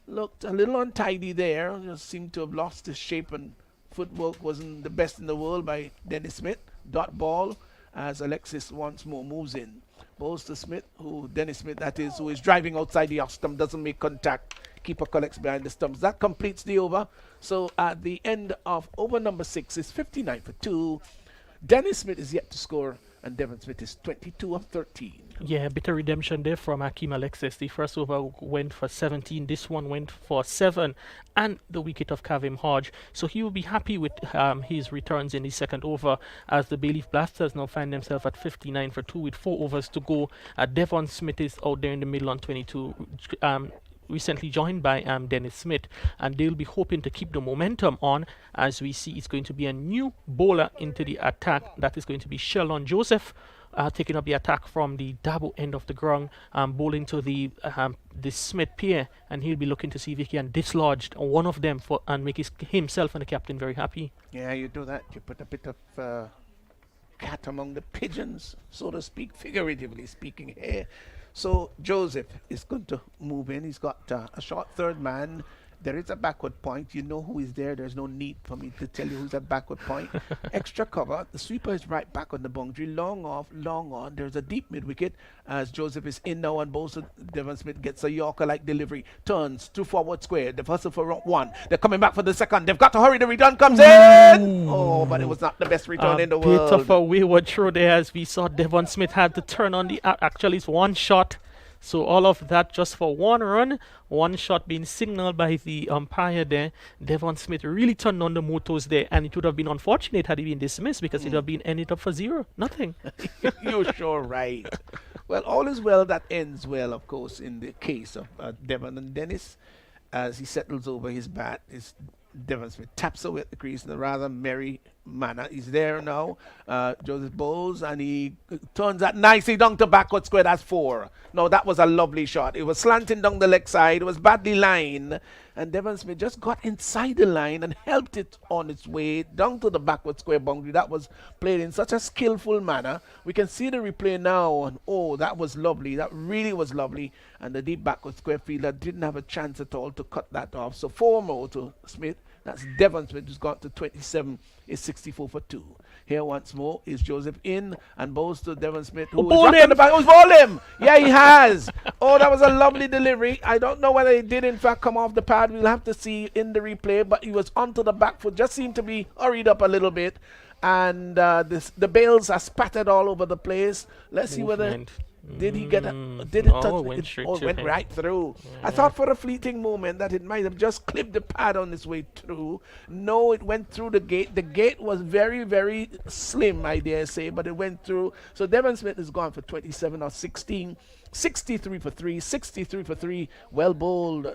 Looked a little untidy there, just seemed to have lost his shape, and footwork wasn't the best in the world by Dennis Smith. Dot ball as Alexis once more moves in. Bowls to Smith, Dennis Smith that is, who is driving outside the off stump, doesn't make contact. Keeper collects behind the stumps. That completes the over. So at the end of over number 6 is 59 for 2. Dennis Smith is yet to score, and Devon Smith is 22 of 13. Yeah, a bit of redemption there from Akeem Alexis. The first over went for 17. This one went for 7. And the wicket of Kavim Hodge. So he will be happy with his returns in the second over, as the Bayleaf Blasters now find themselves at 59 for 2 with 4 overs to go. Devon Smith is out there in the middle on 22. Recently joined by Dennis Smith, and they'll be hoping to keep the momentum on, as we see it's going to be a new bowler into the attack. That is going to be Sheldon Joseph, taking up the attack from the Dabo end of the ground, bowling to the Smith pair, and he'll be looking to see if he can dislodge one of them and make himself and the captain very happy. Yeah, you do that. You put a bit of cat among the pigeons, so to speak, figuratively speaking here. So Joseph is going to move in. He's got a short third man. There is a backward point. You know who is there. There's no need for me to tell you who's at backward point. Extra cover. The sweeper is right back on the boundary. Long off, long on. There's a deep mid wicket as Joseph is in now, and both Devon Smith gets a Yorker-like delivery. Turns to forward square. They've hustled for 1. They're coming back for the second. They've got to hurry. The return comes in. Oh, but it was not the best return in the world. Bit of a wayward throw there, as we saw Devon Smith had to turn on the actually it's 1 shot. So all of that just for 1 run, 1 shot being signaled by the umpire there. Devon Smith really turned on the motos there, and it would have been unfortunate had he been dismissed, because it would have been ended up for 0, nothing. You're sure right. Well, all is well that ends well, of course, in the case of Devon and Dennis. As he settles over his bat, Devon Smith taps away at the crease in a rather merry manner. He's there now, Joseph Bowles, and he turns that nicely down to backward square. That's 4. No, that was a lovely shot. It was slanting down the leg side. It was badly lined, and Devon Smith just got inside the line and helped it on its way down to the backward square boundary. That was played in such a skillful manner. We can see the replay now, and oh, that was lovely. That really was lovely. And the deep backward square fielder didn't have a chance at all to cut that off. So 4 more to Smith. That's Devon Smith, who's got to 27, is 64 for 2. Here once more is Joseph in and Bowles to Devon Smith, who is up in the back. Who's bowled him? Yeah, he has. Oh, that was a lovely delivery. I don't know whether he did in fact come off the pad. We'll have to see in the replay, but he was onto the back foot. Just seemed to be hurried up a little bit. And the bails are spattered all over the place. Let's see whether... Did he get did it touch it went right through? I thought for a fleeting moment that it might have just clipped the pad on its way through. No, it went through the gate. The gate was very, very slim, I dare say, but it went through. So Devon Smith is gone for 27 or 16. 63 for 3, 63 for 3. Well bowled,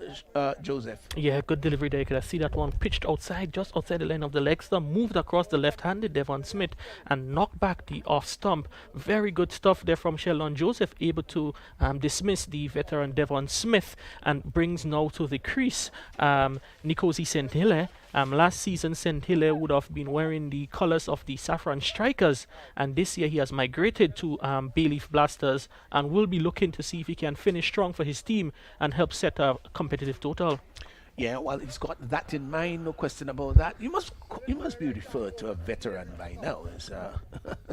Joseph. Yeah, good delivery there. Could I see that one pitched outside, just outside the line of the leg stump, moved across the left-handed Devon Smith and knocked back the off stump. Very good stuff there from Sheldon Joseph, able to dismiss the veteran Devon Smith and brings now to the crease Nkosi St. Hilaire. Last season, St. Hilaire would have been wearing the colours of the Saffron Strikers, and this year he has migrated to Bayleaf Blasters and will be looking to see if he can finish strong for his team and help set a competitive total. Yeah, well, he's got that in mind, no question about that. You must be referred to a veteran by now.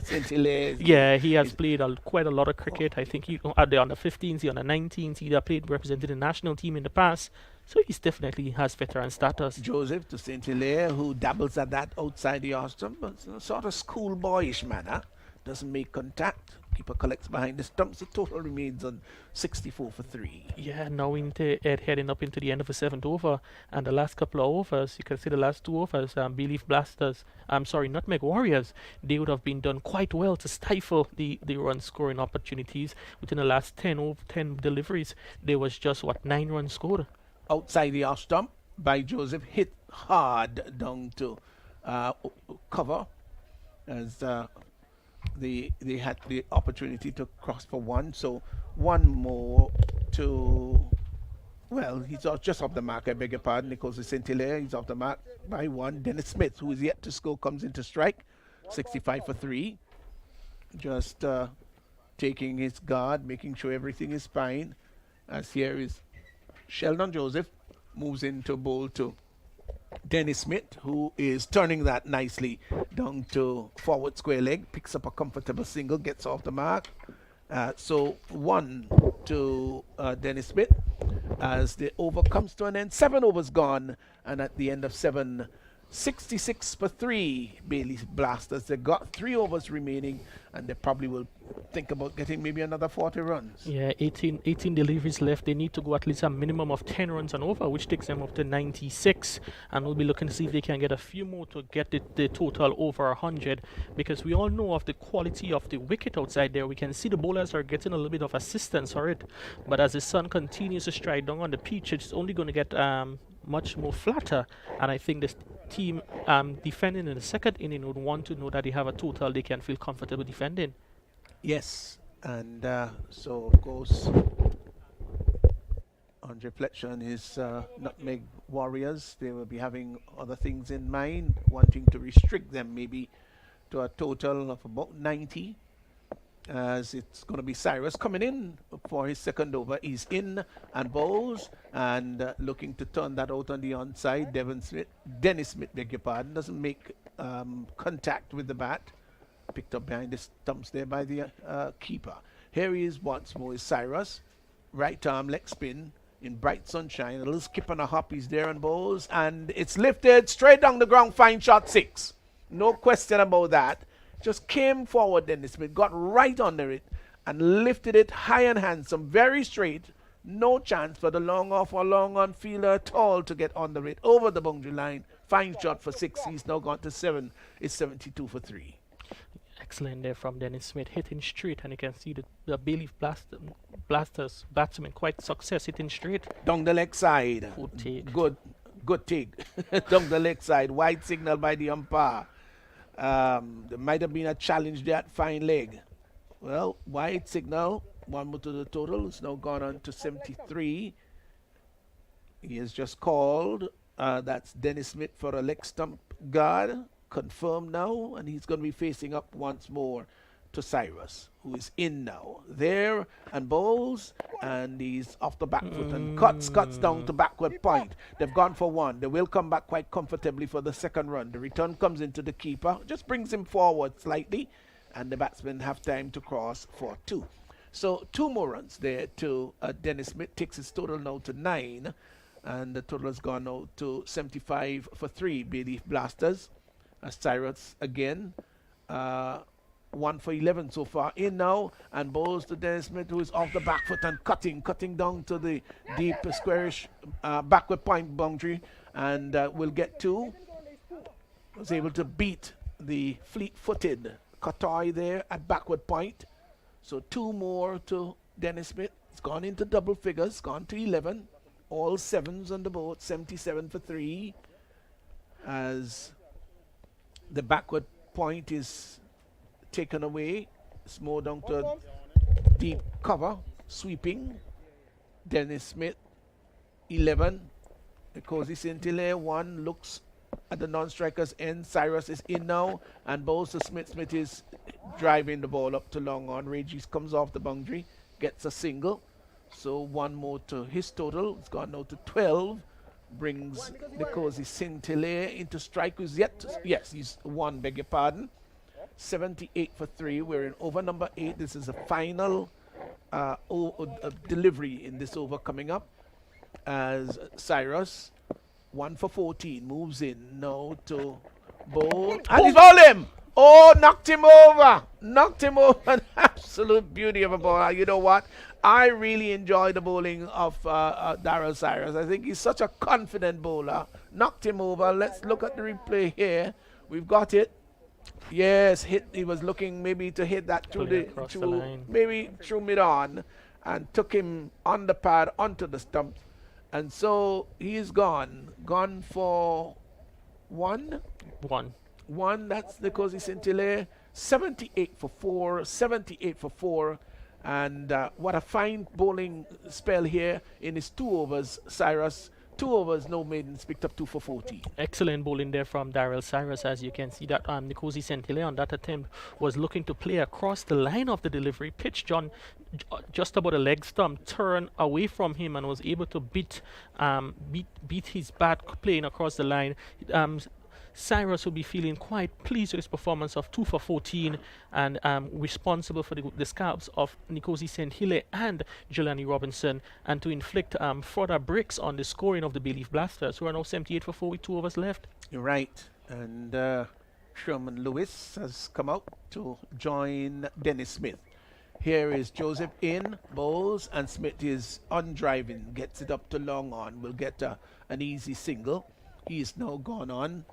St. Hilaire. Yeah, he has played quite a lot of cricket. I think he at the under 15s, the under 19s, he played represented the national team in the past. So he definitely has veteran status. Joseph to St. Hilaire, who dabbles at that outside the ostrom, but in a sort of schoolboyish manner. Doesn't make contact. Keeper collects behind the stumps. The total remains on 64 for 3. Yeah, now heading up into the end of the 7th over. And the last couple of overs, you can see the last 2 overs, Bayleaf Blasters, Nutmeg Warriors, they would have been done quite well to stifle the run scoring opportunities. Within the last 10 deliveries, there was just, 9 runs scored. Outside the off stump by Joseph, hit hard down to cover as they had the opportunity to cross for 1. So 1 more to, well, he's just off the mark, I beg your pardon. Nkosi St. Hilaire, he's off the mark by 1. Dennis Smith, who is yet to score, comes into strike, 65 for 3. Just taking his guard, making sure everything is fine. As here is Sheldon Joseph, moves into bowl to Dennis Smith, who is turning that nicely down to forward square leg, picks up a comfortable single, gets off the mark. So 1 to Dennis Smith as the over comes to an end. 7 overs gone, and at the end of 7, 66 for 3 Bayleaf Blasters. They got 3 overs remaining, and they probably will think about getting maybe another 40 runs. Yeah, 18 deliveries left. They need to go at least a minimum of 10 runs and over, which takes them up to 96. And we'll be looking to see if they can get a few more to get the total over 100, because we all know of the quality of the wicket outside there. We can see the bowlers are getting a little bit of assistance for it, but as the sun continues to stride down on the pitch, it's only going to get much more flatter. And I think this team defending in the second inning would want to know that they have a total they can feel comfortable defending. Yes, and so of course on reflection is Nutmeg Warriors. They will be having other things in mind, wanting to restrict them maybe to a total of about 90, as it's going to be Cyrus coming in for his second over. He's in and bowls and looking to turn that out on the onside. Dennis Smith, beg your pardon, doesn't make contact with the bat. Picked up behind the stumps there by the keeper. Here he is once more, is Cyrus. Right arm leg spin in bright sunshine. A little skip and a hop. He's there and bowls, and it's lifted straight down the ground. Fine shot, 6. No question about that. Just came forward, Dennis Smith got right under it and lifted it high and handsome, very straight. No chance for the long off or long on fielder at all to get under it. Over the boundary line. Fine shot for 6. He's now gone to 7. It's 72 for 3. Excellent there from Dennis Smith, hitting straight, and you can see the Bayleaf Blasters batsman quite success hitting straight. Down the leg side. Good take. Good take. Down the leg side. Wide signal by the umpire. There might have been a challenge there at fine leg. Well, wide signal, one more to the total. It's now gone on to 73. He has just called. That's Dennis Smith for a leg stump guard. Confirmed now, and he's going to be facing up once more to Cyrus, who is in now. There and bowls, and he's off the back foot and cuts down to backward point. They've gone for one. They will come back quite comfortably for the second run. The return comes into the keeper, just brings him forward slightly, and the batsmen have time to cross for two. So 2 more runs there to Dennis Smith, takes his total now to 9, and the total has gone now to 75 for 3 Bayleaf Blasters. Cyrus again, 1 for 11 so far in now, and bowls to Dennis Smith, who is off the back foot and cutting down to the deep squarish backward point boundary, and will get 2. Was able to beat the fleet-footed Qatar there at backward point. So 2 more to Dennis Smith. It's gone into double figures, gone to 11. All 7s on the board, 77 for 3. As the backward point is taken away. It's more down to deep cover, sweeping. Dennis Smith, 11. Because he's in Tile, 1 looks at the non-striker's end. Cyrus is in now, and bowls to Smith. Smith is driving the ball up to long on. Regis comes off the boundary, gets a single. So 1 more to his total. It's gone now to 12. Brings Nkosi Sintile into strike, who's yet to, yes, he's 1, beg your pardon. 78 for 3. We're in over number 8. This is a final delivery in this over coming up, as Cyrus, 1 for 14, moves in now to bowl, and he's bowled him. Oh, knocked him over. An absolute beauty of a ball. You know what? I really enjoy the bowling of Daryl Cyrus. I think he's such a confident bowler. Knocked him over. Let's look at the replay here. We've got it. Yes, hit. He was looking maybe to hit that maybe through mid-on, and took him on the pad onto the stump. And so he's gone for 1. 1, that's Nkosi Sintile, 78 for 4, and what a fine bowling spell here in his 2 overs. Cyrus, 2 overs, no maidens, picked up 2 for 40. Excellent bowling there from Daryl Cyrus. As you can see that Nkosi Sintile on that attempt was looking to play across the line of the delivery, pitch John just about a leg stump, turn away from him, and was able to beat his bat playing across the line. Cyrus will be feeling quite pleased with his performance of 2 for 14, and responsible for the scalps of Nkosi Sintile and Jelani Robinson, and to inflict further breaks on the scoring of the Bayleaf Blasters, who are now 78 for 4 with 2 overs left. You're right, and Sherman Lewis has come out to join Dennis Smith. Here is Joseph in, bowls, and Smith is on driving, gets it up to long on, will get an easy single. He is now gone on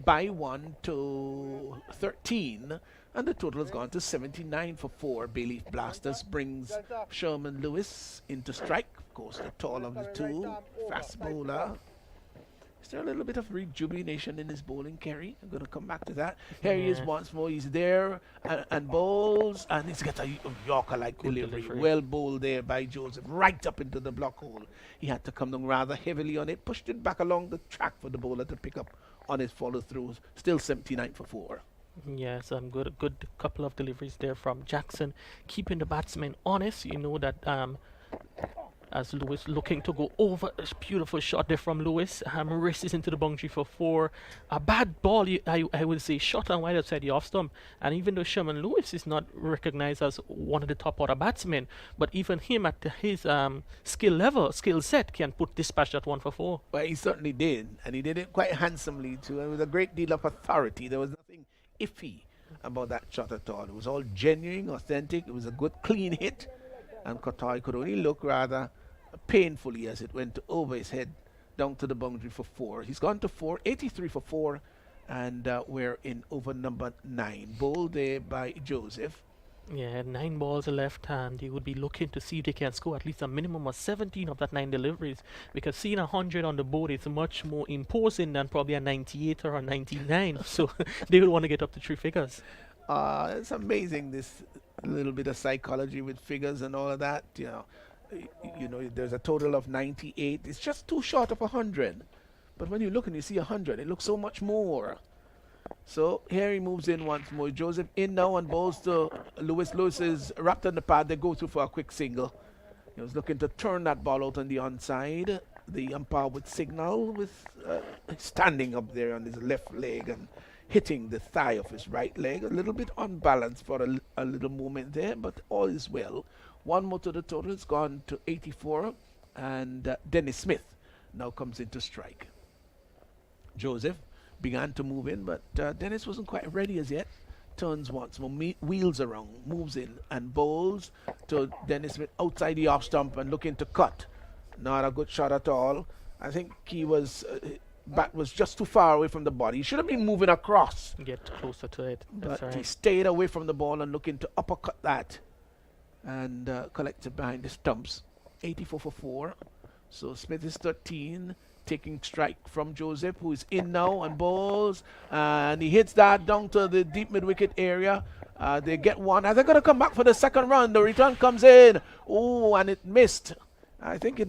by 1 to 13, and the total has gone to 79 for 4. Bayleaf Blasters brings Sherman Lewis into strike. Of course, the tall of the 2, fast bowler. Is there a little bit of rejuvenation in his bowling, Kerry? I'm going to come back to that. Here he is once more. He's there and bowls, and he's got a Yorker-like delivery. Well bowled there by Joseph, right up into the block hole. He had to come down rather heavily on it, pushed it back along the track for the bowler to pick up on his follow-through. Still 79 for 4. Yes, good couple of deliveries there from Jackson, keeping the batsman honest. You know that as Lewis looking to go over, a beautiful shot there from Lewis, races into the boundary for 4. A bad ball, I would say, shot on wide outside the off stump. And even though Sherman Lewis is not recognized as one of the top order batsmen, but even him at his skill set can put dispatch that 1 for 4. Well, he certainly did, and he did it quite handsomely too, and with a great deal of authority. There was nothing iffy about that shot at all. It was all genuine, authentic. It was a good, clean hit, and Qatar could only look rather painfully as it went over his head down to the boundary for 4. He's gone to 4, 83 for 4, and we're in over number 9. Bowled there by Joseph. Yeah, 9 balls left, and they would be looking to see if they can score at least a minimum of 17 of that 9 deliveries. Because seeing 100 on the board is much more imposing than probably a 98 or a 99. So they will want to get up to 3 figures. It's amazing, this little bit of psychology with figures and all of that. There's a total of 98. It's just too short of 100. But when you look and you see 100, it looks so much more. So here he moves in once more. Joseph in now and balls to Lewis. Lewis is wrapped on the pad. They go through for a quick single. He was looking to turn that ball out on the onside. The umpire would signal with standing up there on his left leg and hitting the thigh of his right leg. A little bit unbalanced for a little moment there, but all is well. One more to the total. It's gone to 84. And Dennis Smith now comes into strike. Joseph began to move in, but Dennis wasn't quite ready as yet. Turns once more, wheels around, moves in, and bowls to Dennis Smith outside the off stump and looking to cut. Not a good shot at all. I think he was bat was just too far away from the body. He should have been moving across, Get closer to it. but That's right. he stayed away from the ball and looking to uppercut that and collect it behind the stumps. 84 for 4. So Smith is 13, taking strike from Joseph, who is in now and bowls, and he hits that down to the deep mid wicket area. They get one, and they're going to come back for the second run. The return comes in. Oh, and it missed. I think he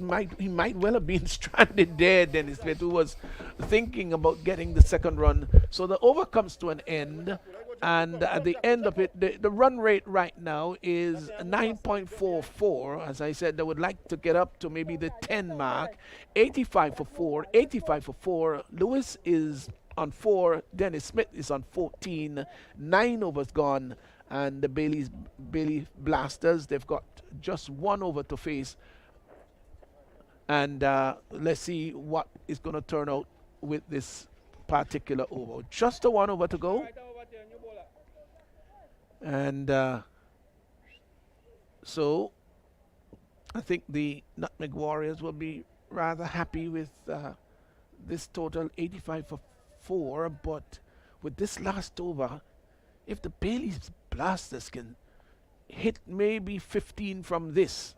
might well have been stranded there, Dennis Smith, who was thinking about getting the second run. So the over comes to an end, and at the end of it, the run rate right now is 9.44. As I said, they would like to get up to maybe the 10 mark. 85 for 4, 85 for 4. Lewis is on 4, Dennis Smith is on 14. 9 overs gone, and the Bayleaf Blasters, they've got just 1 over to face. And let's see what is going to turn out with this particular over. Just a 1 over to go. And so I think the Nutmeg Warriors will be rather happy with this total 85 for 4. But with this last over, if the Bayleaf Blasters can hit maybe 15 from this,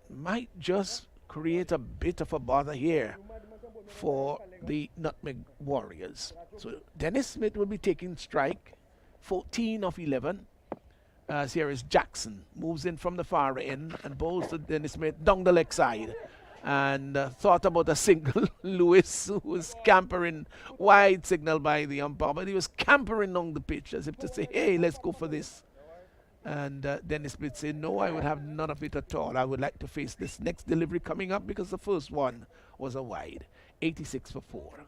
might just create a bit of a bother here for the Nutmeg Warriors. So Dennis Smith will be taking strike, 14 of 11. As here is Jackson, moves in from the far end and bowls to Dennis Smith down the leg side. And thought about a single. Lewis, who was scampering, wide signal by the umpire, but he was scampering along the pitch as if to say, hey, let's go for this. And Dennis Smith said, no, I would have none of it at all. I would like to face this next delivery coming up because the first one was a wide. 86 for 4.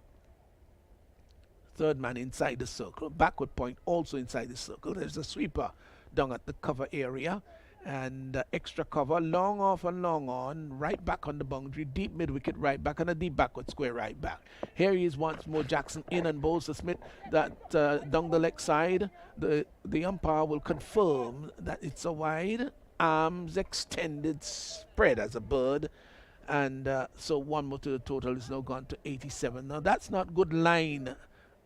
Third man inside the circle. Backward point also inside the circle. There's a sweeper down at the cover area. And extra cover, long off and long on, right back on the boundary, deep mid wicket right back, and a deep backward square right back. Here he is once more, Jackson in and bowls to Smith that down the leg side. The umpire will confirm that it's a wide, arms extended, spread as a bird. And so 1 more to the total is now gone to 87. Now that's not good line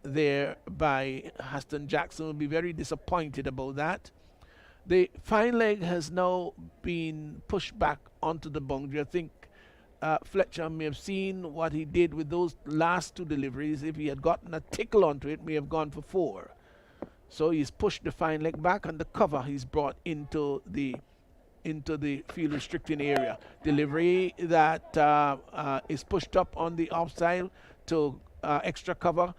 there by Haston Jackson. Will be very disappointed about that. The fine leg has now been pushed back onto the boundary. I think Fletcher may have seen what he did with those last 2 deliveries. If he had gotten a tickle onto it, may have gone for 4. So he's pushed the fine leg back, and the cover he's brought into the field restricting area. Delivery that is pushed up on the offside to extra cover.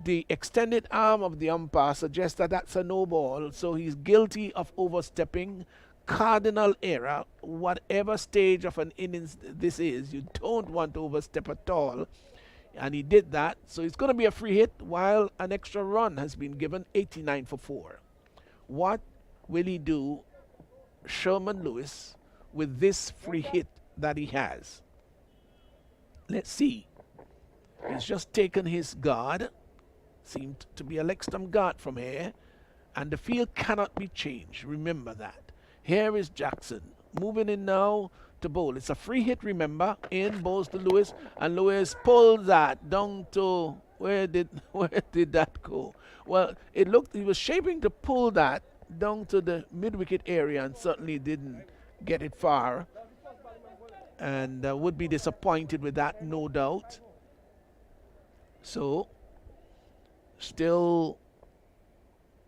The extended arm of the umpire suggests that that's a no ball, so he's guilty of overstepping. Cardinal error, whatever stage of an innings this is, you don't want to overstep at all. And he did that, so it's going to be a free hit while an extra run has been given, 89 for 4. What will he do, Sherman Lewis, with this free hit that he has? Let's see. He's just taken his guard. Seemed to be a leg stump guard from here. And the field cannot be changed. Remember that. Here is Jackson. Moving in now to bowl. It's a free hit, remember. In bowls to Lewis. And Lewis pulls that down to... Where did that go? Well, it looked... He was shaping to pull that down to the mid-wicket area and certainly didn't get it far. And would be disappointed with that, no doubt. So, still,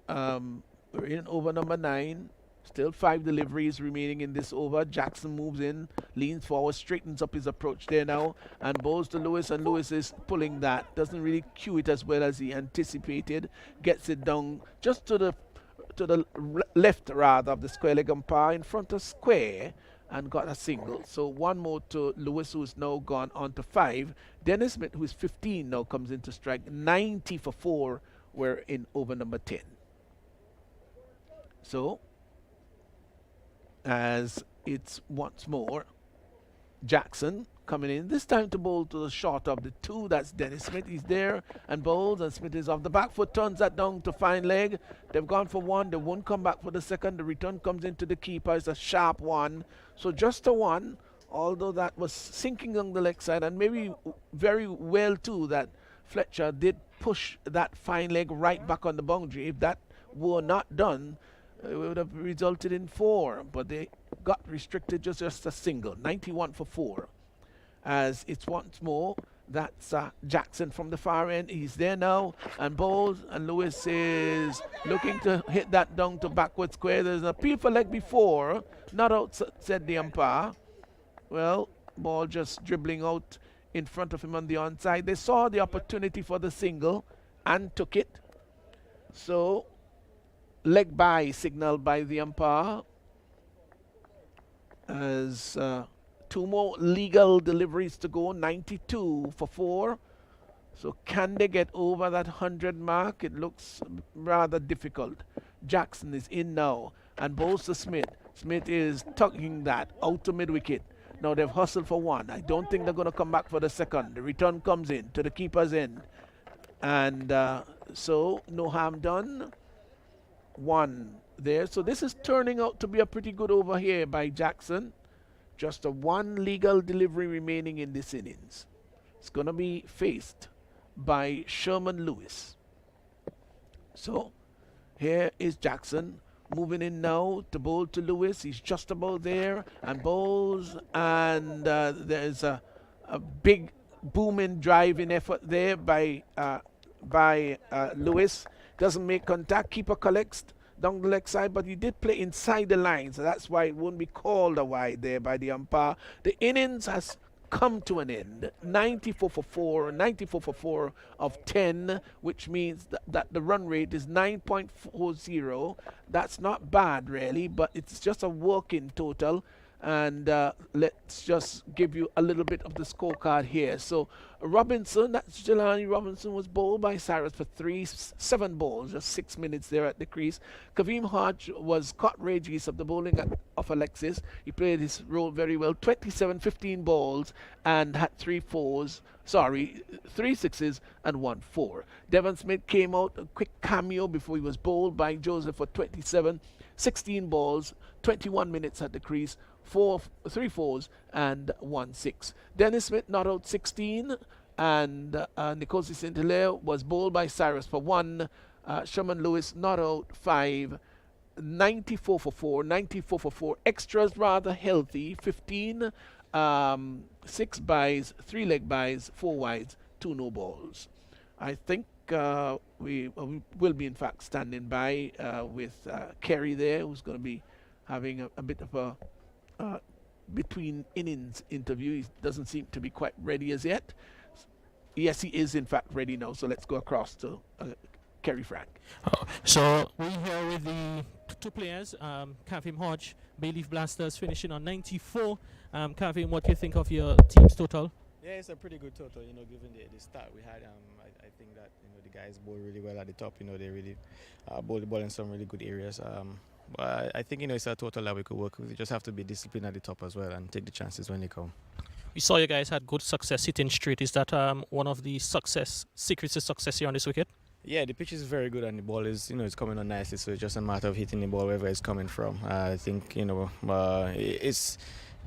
we're in over number 9. Still 5 deliveries remaining in this over. Jackson moves in, leans forward, straightens up his approach there now, and bowls to Lewis, and Lewis is pulling that. Doesn't really cue it as well as he anticipated. Gets it down just to the left rather of the square leg umpire in front of square, and got a single. So one more to Lewis, who's now gone on to 5. Dennis Smith, who's 15, now comes into strike. 90 for 4. We're in over number 10. So, as it's once more Jackson coming in, this time to bowl to the short of the 2. That's Dennis Smith. He's there and bowls, and Smith is off the back foot, turns that down to fine leg. They've gone for 1. They won't come back for the second. The return comes into the keeper. It's a sharp 1. So just a 1, although that was sinking on the leg side, and maybe very well too that Fletcher did push that fine leg right back on the boundary. If that were not done, it would have resulted in 4, but they got restricted just a single. 91 for 4. As it's once more, that's Jackson from the far end. He's there now and bowls, and Lewis is looking to hit that down to backward square. There's an appeal for leg before, not out, said the umpire. Well, ball just dribbling out in front of him on the onside. They saw the opportunity for the single and took it. So leg by signaled by the umpire, as 2 more legal deliveries to go. 92 for 4. So can they get over that 100 mark? It looks rather difficult. Jackson is in now and bowls to Smith. Smith is tugging that out to mid-wicket. Now they've hustled for 1. I don't think they're going to come back for the second. The return comes in to the keeper's end. And so no harm done. 1 there. So this is turning out to be a pretty good over here by Jackson. Just a 1 legal delivery remaining in this innings. It's going to be faced by Sherman Lewis. So here is Jackson moving in now to bowl to Lewis. He's just about there and bowls, and there's a big booming driving effort there by Lewis. Doesn't make contact. Keeper collects down the leg side, but he did play inside the line, so that's why it won't be called a wide there by the umpire. The innings has come to an end. 94 for 4, 94 for 4 of 10, which means that the run rate is 9.40. That's not bad really, but it's just a working total. And let's just give you a little bit of the scorecard here. So Robinson, that's Jelani Robinson, was bowled by Cyrus for 7 balls, just 6 minutes there at the crease. Kaveem Hodge was caught Regis of the bowling of Alexis. He played his role very well. 27, 15 balls and had 3 sixes and 1 4. Devon Smith came out, a quick cameo before he was bowled by Joseph for 27, 16 balls, 21 minutes at the crease. 3 fours and 1 6. Dennis Smith not out 16, and Nkosi St. Hilaire was bowled by Cyrus for 1. Sherman Lewis not out 5. 94 for 4, 94 for 4. Extras rather healthy. 15, 6 byes, 3 leg byes, 4 wides, 2 no balls. I think we will be in fact standing by with Kerry there, who's going to be having a bit of a between innings interview. He doesn't seem to be quite ready as yet. Yes, he is in fact ready now, so let's go across to Kerry Frank. So we're here with the 2 players, Kaveem Hodge, Bayleaf Blasters, finishing on 94. Kaveem, what do you think of your team's total? Yeah, it's a pretty good total, given the start we had. I think that, the guys bowled really well at the top. They really bowled the ball in some really good areas. But I think, it's a total that we could work with. You just have to be disciplined at the top as well and take the chances when they come. We saw you guys had good success hitting straight. Is that one of the secrets of success here on this wicket? Yeah, the pitch is very good and the ball is, it's coming on nicely. So it's just a matter of hitting the ball wherever it's coming from. I think,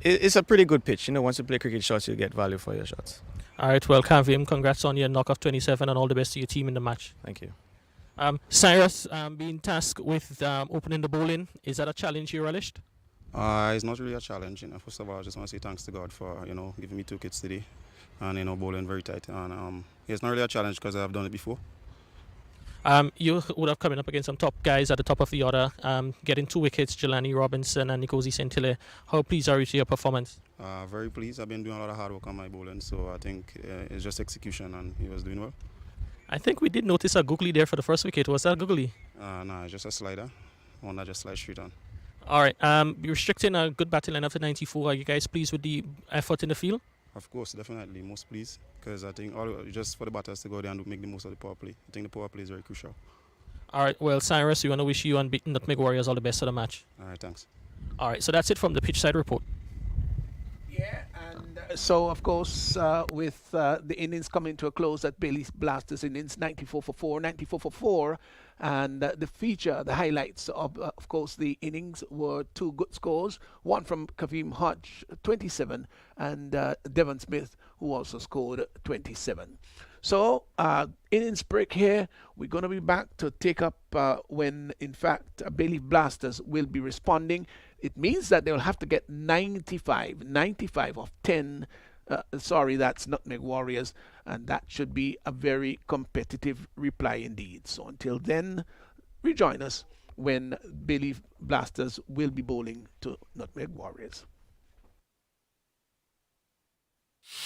it's a pretty good pitch. Once you play cricket shots, you get value for your shots. All right, well, Kaveem, congrats on your knock of 27 and all the best to your team in the match. Thank you. Cyrus, being tasked with opening the bowling, is that a challenge you relished? It's not really a challenge. First of all, I just want to say thanks to God for giving me 2 kids today, and bowling very tight. And it's not really a challenge because I've done it before. You would have coming up against some top guys at the top of the order, getting 2 wickets, Jelani Robinson and Nkosi Sentile. How pleased are you with your performance? Very pleased. I've been doing a lot of hard work on my bowling, so I think it's just execution, and he was doing well. I think we did notice a googly there for the first wicket. Was that googly? No, it's just a slider. One that just slides straight on. All right. You're restricting a good batting line after 94. Are you guys pleased with the effort in the field? Of course, definitely most pleased, because I think just for the batters to go there and make the most of the power play. I think the power play is very crucial. All right. Well, Cyrus, we want to wish you and Nutmeg Warriors all the best for the match. All right, thanks. All right. So that's it from the pitch side report. Yeah, and so of course, with the innings coming to a close at Bayleaf Blasters innings 94 for 4, and the highlights of course, the innings were 2 good scores, one from Kaveem Hodge, 27, and Devon Smith, who also scored 27. So, innings break here. We're going to be back to take up when, in fact, Bayleaf Blasters will be responding. It means that they'll have to get 95 of 10. That's Nutmeg Warriors, and that should be a very competitive reply indeed. So until then, rejoin us when Bayleaf Blasters will be bowling to Nutmeg Warriors.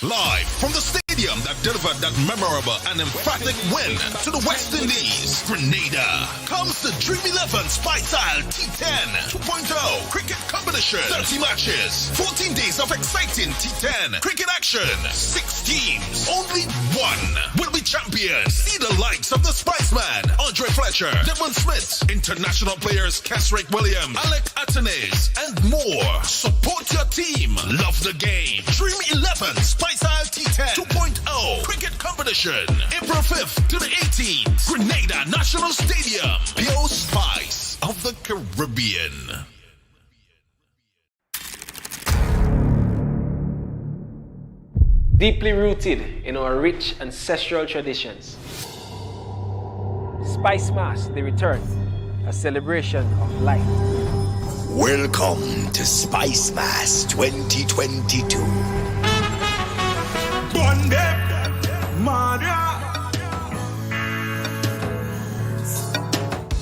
Live from the stadium that delivered that memorable and emphatic win to the West Indies, Grenada, comes the Dream 11 Spice-Style T10 2.0 cricket competition. 30 matches, 14 days of exciting T10 cricket action. 6 teams, only one will be champions. See the likes of the Spiceman, Andre Fletcher, Devon Smith, international players Kesrick Williams, Alec Atenes, and more. Support your team. Love the game. Dream 11 Spice-Style T10 2.0 cricket competition. April 5th to the 18th. Grenada National Stadium. Pure Spice of the Caribbean. Deeply rooted in our rich ancestral traditions. Spice Mass, the return, a celebration of life. Welcome to Spice Mass 2022.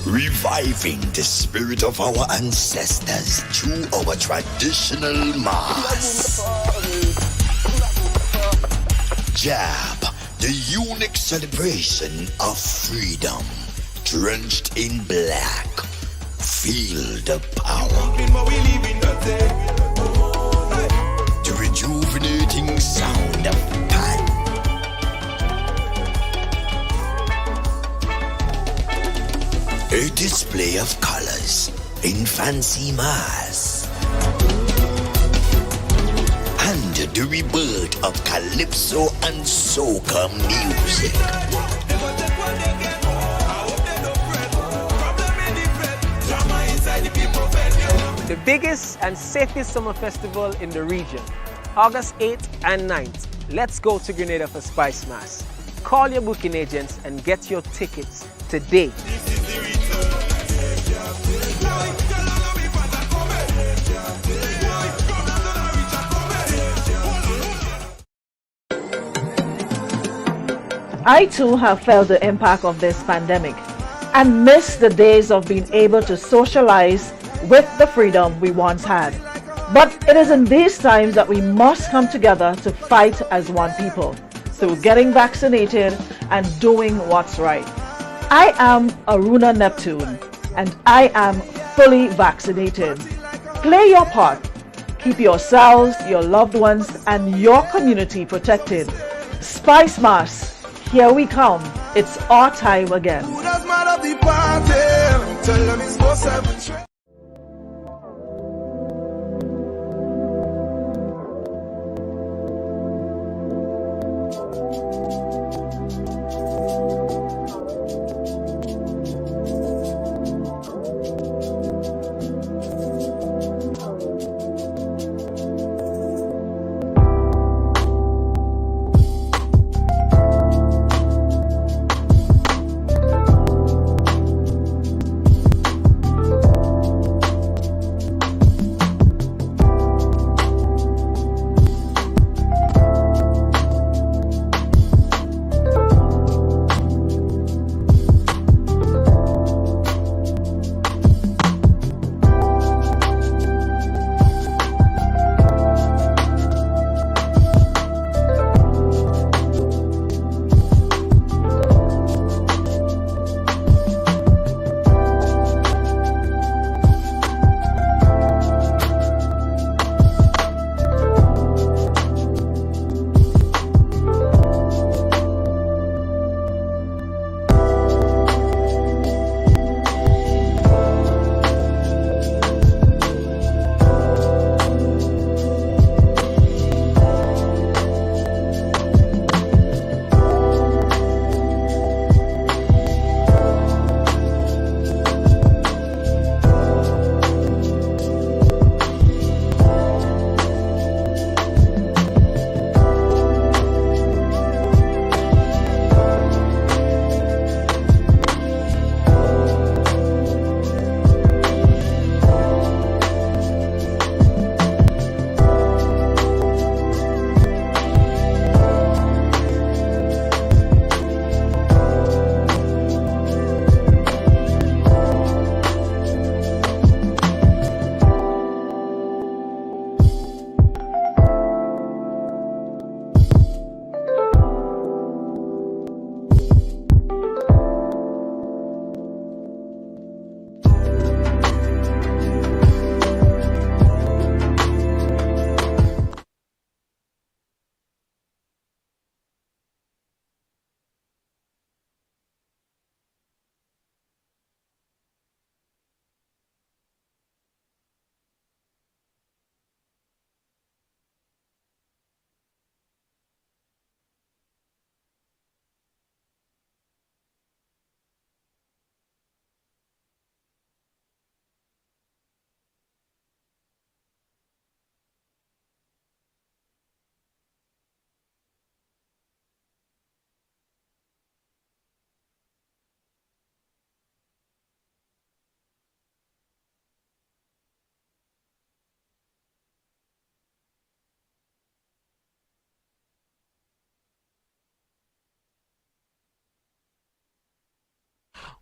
Reviving the spirit of our ancestors through our traditional mass. Jab, the unique celebration of freedom, drenched in black. Feel the power. The rejuvenating sound of pan. A display of colors in fancy mass. And the rebirth of calypso and soca music. The biggest and safest summer festival in the region. August 8th and 9th. Let's go to Grenada for Spice Mass. Call your booking agents and get your tickets today. I too have felt the impact of this pandemic and miss the days of being able to socialize with the freedom we once had. But it is in these times that we must come together to fight as one people through getting vaccinated and doing what's right. I am Aruna Neptune and I am fully vaccinated. Play your part. Keep yourselves, your loved ones, and your community protected. Spice Mass, here we come. It's our time again.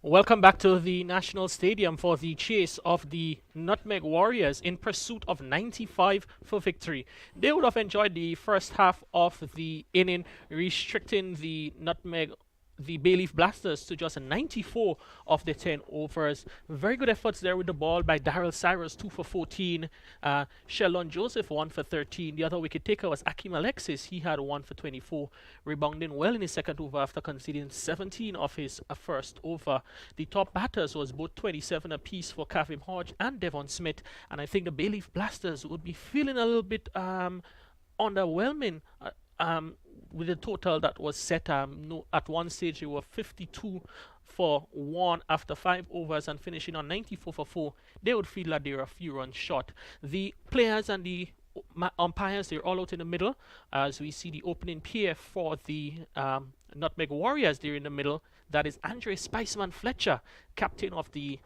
Welcome back to the National Stadium for the chase of the Nutmeg Warriors in pursuit of 95 for victory. They would have enjoyed the first half of the inning, restricting the Bayleaf Blasters to just 94 of the 10 overs. Very good efforts there with the ball by Daryl Cyrus, 2 for 14. Sheldon Joseph, 1 for 13. The other wicket taker was Akim Alexis. He had 1 for 24, rebounding well in his second over after conceding 17 of his first over. The top batters was both 27 apiece for Kavim Hodge and Devon Smith. And I think the Bayleaf Blasters would be feeling a little bit underwhelming with the total that was set. At one stage, they were 52 for 1 after 5 overs and finishing on 94 for 4. They would feel that they were a few runs short. The players and the umpires, they're all out in the middle. As we see the opening pair for the Nutmeg Warriors, they're in the middle. That is Andre Spiceman Fletcher, captain of the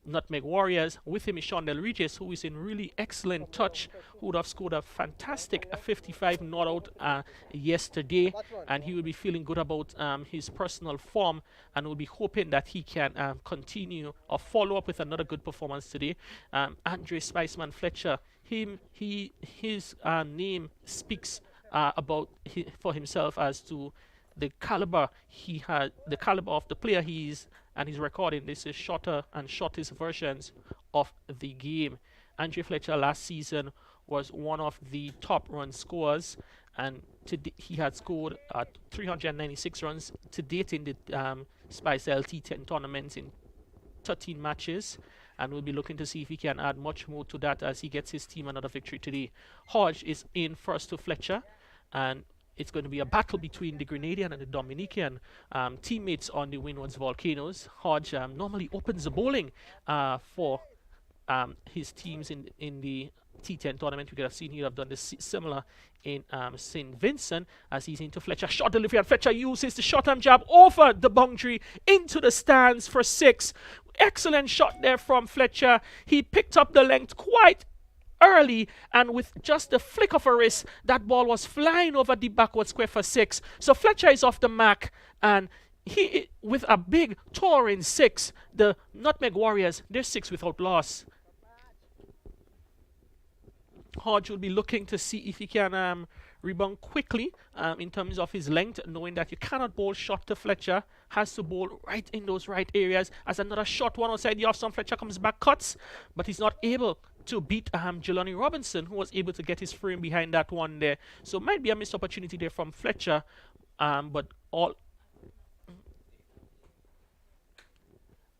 Nutmeg Warriors. With him is Sean Del Regis, who is in really excellent touch, who would have scored a fantastic 55 not out yesterday, and he will be feeling good about his personal form and will be hoping that he can continue or follow up with another good performance today. Andre Spiceman Fletcher, his name speaks for himself as to the caliber he had, the caliber of the player he is, and his recording. This is shorter and shortest versions of the game. Andre Fletcher last season was one of the top run scorers, and he had scored 396 runs to date in the Spicel T10 tournaments in 13 matches, and we'll be looking to see if he can add much more to that as he gets his team another victory today. Hodge is in first to Fletcher, and it's going to be a battle between the Grenadian and the Dominican teammates on the Windwards Volcanoes. Hodge normally opens the bowling for his teams in the T10 tournament. We could have seen he have done this similar in St. Vincent as he's into Fletcher. Short delivery, and Fletcher uses the short arm jab over the boundary into the stands for 6. Excellent shot there from Fletcher. He picked up the length quite early, and with just a flick of a wrist, that ball was flying over the backward square for 6. So Fletcher is off the mark, and he, with a big towering 6, the Nutmeg Warriors, they're 6 without loss. Hodge will be looking to see if he can rebound quickly in terms of his length, knowing that you cannot bowl short to Fletcher, has to bowl right in those right areas. As another short one outside the off-stump, Fletcher comes back, cuts, but he's not able to beat Jelani Robinson, who was able to get his frame behind that one there. So might be a missed opportunity there from Fletcher, but all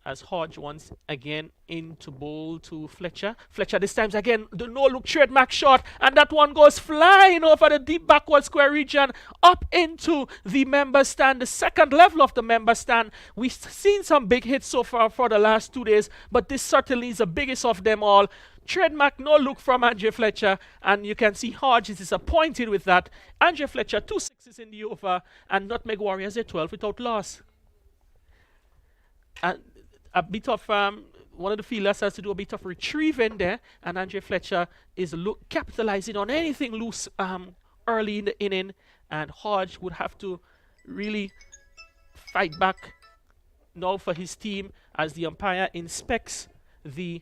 as Hodge once again into bowl to Fletcher. Fletcher this time again, the no-look trademark shot, and that one goes flying over the deep backward square region up into the member stand, the second level of the member stand. We've seen some big hits so far for the last 2 days, but this certainly is the biggest of them all. Trademark no look from Andre Fletcher, and you can see Hodge is disappointed with that. Andre Fletcher 2 6s in the over, and Nutmeg Warriors at 12 without loss. And a bit of one of the fielders has to do a bit of retrieving there, and Andre Fletcher is capitalizing on anything loose early in the inning, and Hodge would have to really fight back now for his team as the umpire inspects the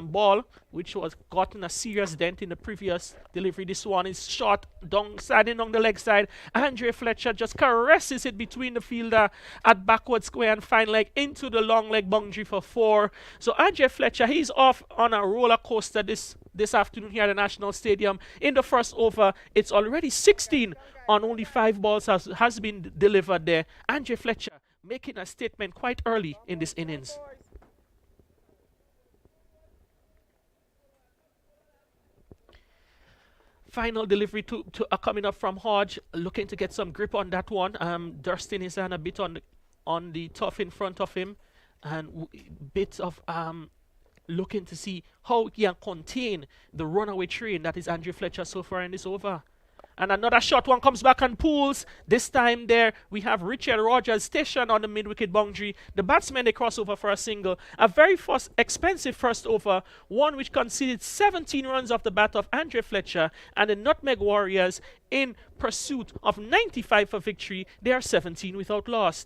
ball, which was gotten a serious dent in the previous delivery. This one is shot down, sliding on the leg side. Andre Fletcher just caresses it between the fielder at backward square and fine leg into the long leg boundary for 4. So Andre Fletcher, he's off on a roller coaster this afternoon here at the National Stadium. In the first over, it's already 16 on only 5 balls has been delivered there. Andre Fletcher making a statement quite early in this innings. Final delivery coming up from Hodge, looking to get some grip on that one. Dursting his hand a bit on the tough in front of him, and bit of looking to see how he can contain the runaway train that is Andre Fletcher so far in this over. And another shot one comes back and pulls. This time there we have Richard Rogers stationed on the mid-wicket boundary. The batsmen, they cross over for a single. A very expensive first over, one which conceded 17 runs off the bat of Andre Fletcher, and the Nutmeg Warriors, in pursuit of 95 for victory, they are 17 without loss.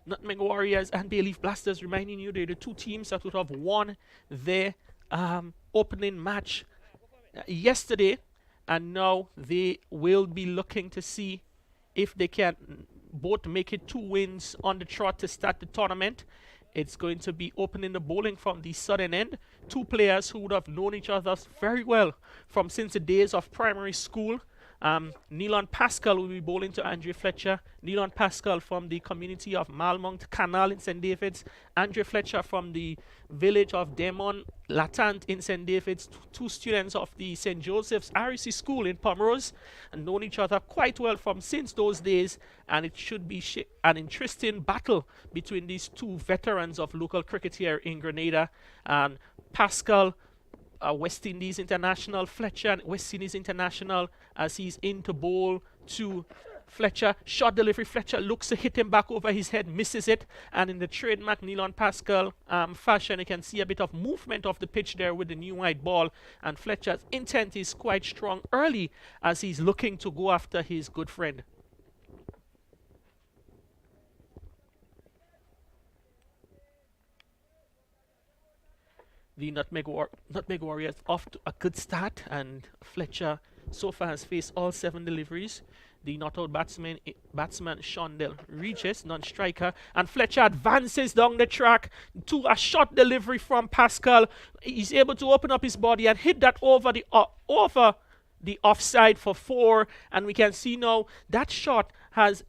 Nutmeg Warriors and Bayleaf Blasters, reminding you they're the two teams that would have won their opening match yesterday, and now they will be looking to see if they can both make it 2 wins on the trot to start the tournament. It's going to be opening the bowling from the southern end. 2 players who would have known each other very well from since the days of primary school. Nealon Pascal will be bowling to Andre Fletcher. Nealon Pascal from the community of Malmont Canal in St. David's. Andre Fletcher from the village of Demon Latant in St. David's. 2 students of the St. Joseph's REC School in Pomerose, and known each other quite well from since those days. And it should be an interesting battle between these 2 veterans of local cricket here in Grenada. And Pascal, West Indies international, Fletcher, West Indies international, as he's in to bowl to Fletcher. Short delivery, Fletcher looks to hit him back over his head, misses it, and in the trademark Nealon Pascal fashion, you can see a bit of movement of the pitch there with the new white ball, and Fletcher's intent is quite strong early as he's looking to go after his good friend. The Nutmeg Warriors off to a good start, and Fletcher so far has faced all 7 deliveries. The not-out batsman Shondell reaches, non-striker, and Fletcher advances down the track to a short delivery from Pascal. He's able to open up his body and hit that over the offside for 4, and we can see now that shot has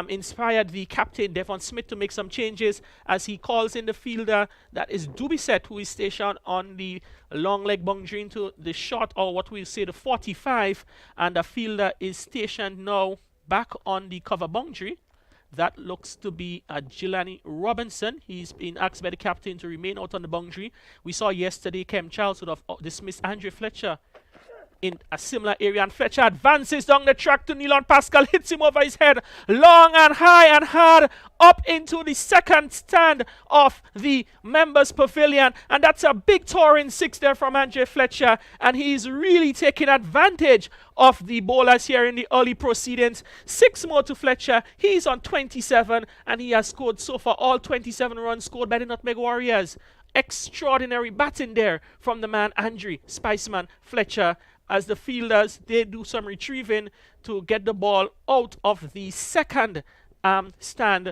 inspired the captain Devon Smith to make some changes as he calls in the fielder, that is Dubisset, who is stationed on the long leg boundary into the shot, or what we'll say the 45, and the fielder is stationed now back on the cover boundary. That looks to be Jelani Robinson. He's been asked by the captain to remain out on the boundary. We saw yesterday Kem Charles would have dismissed Andre Fletcher in a similar area, and Fletcher advances down the track to Nealon Pascal, hits him over his head, long and high and hard, up into the second stand of the members pavilion, and that's a big touring 6 there from Andre Fletcher, and he's really taking advantage of the bowlers here in the early proceedings. 6 more to Fletcher. He's on 27, and he has scored so far all 27 runs scored by the Nutmeg Warriors. Extraordinary batting there from the man Andre Spiceman Fletcher, as the fielders, they do some retrieving to get the ball out of the second stand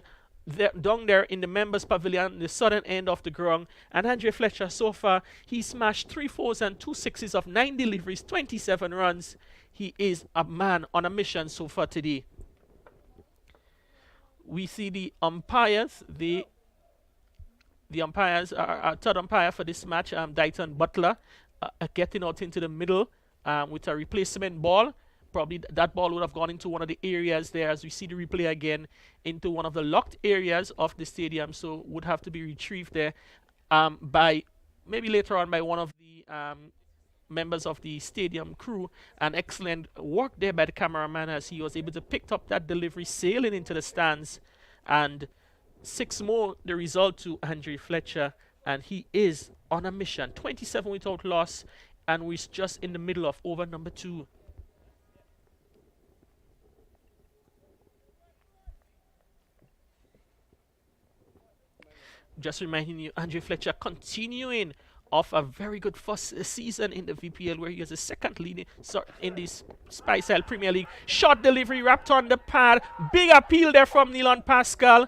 down there in the members pavilion, the southern end of the ground. And Andre Fletcher, so far, he smashed 3 4s and 2 6s of 9 deliveries, 27 runs. He is a man on a mission so far today. We see the umpires. The umpires are third umpire for this match, Dighton Butler, getting out into the middle with a replacement ball. Probably that ball would have gone into one of the areas there, as we see the replay again, into one of the locked areas of the stadium, so would have to be retrieved there by maybe later on by one of the members of the stadium crew. And excellent work there by the cameraman as he was able to pick up that delivery sailing into the stands. And 6 more the result to Andre Fletcher, and he is on a mission. 27 without loss, and we're just in the middle of over number 2. Just reminding you, Andre Fletcher continuing off a very good first season in the VPL, where he has a second lead in this Spice Premier League. Short delivery wrapped on the pad. Big appeal there from Nealon Pascal.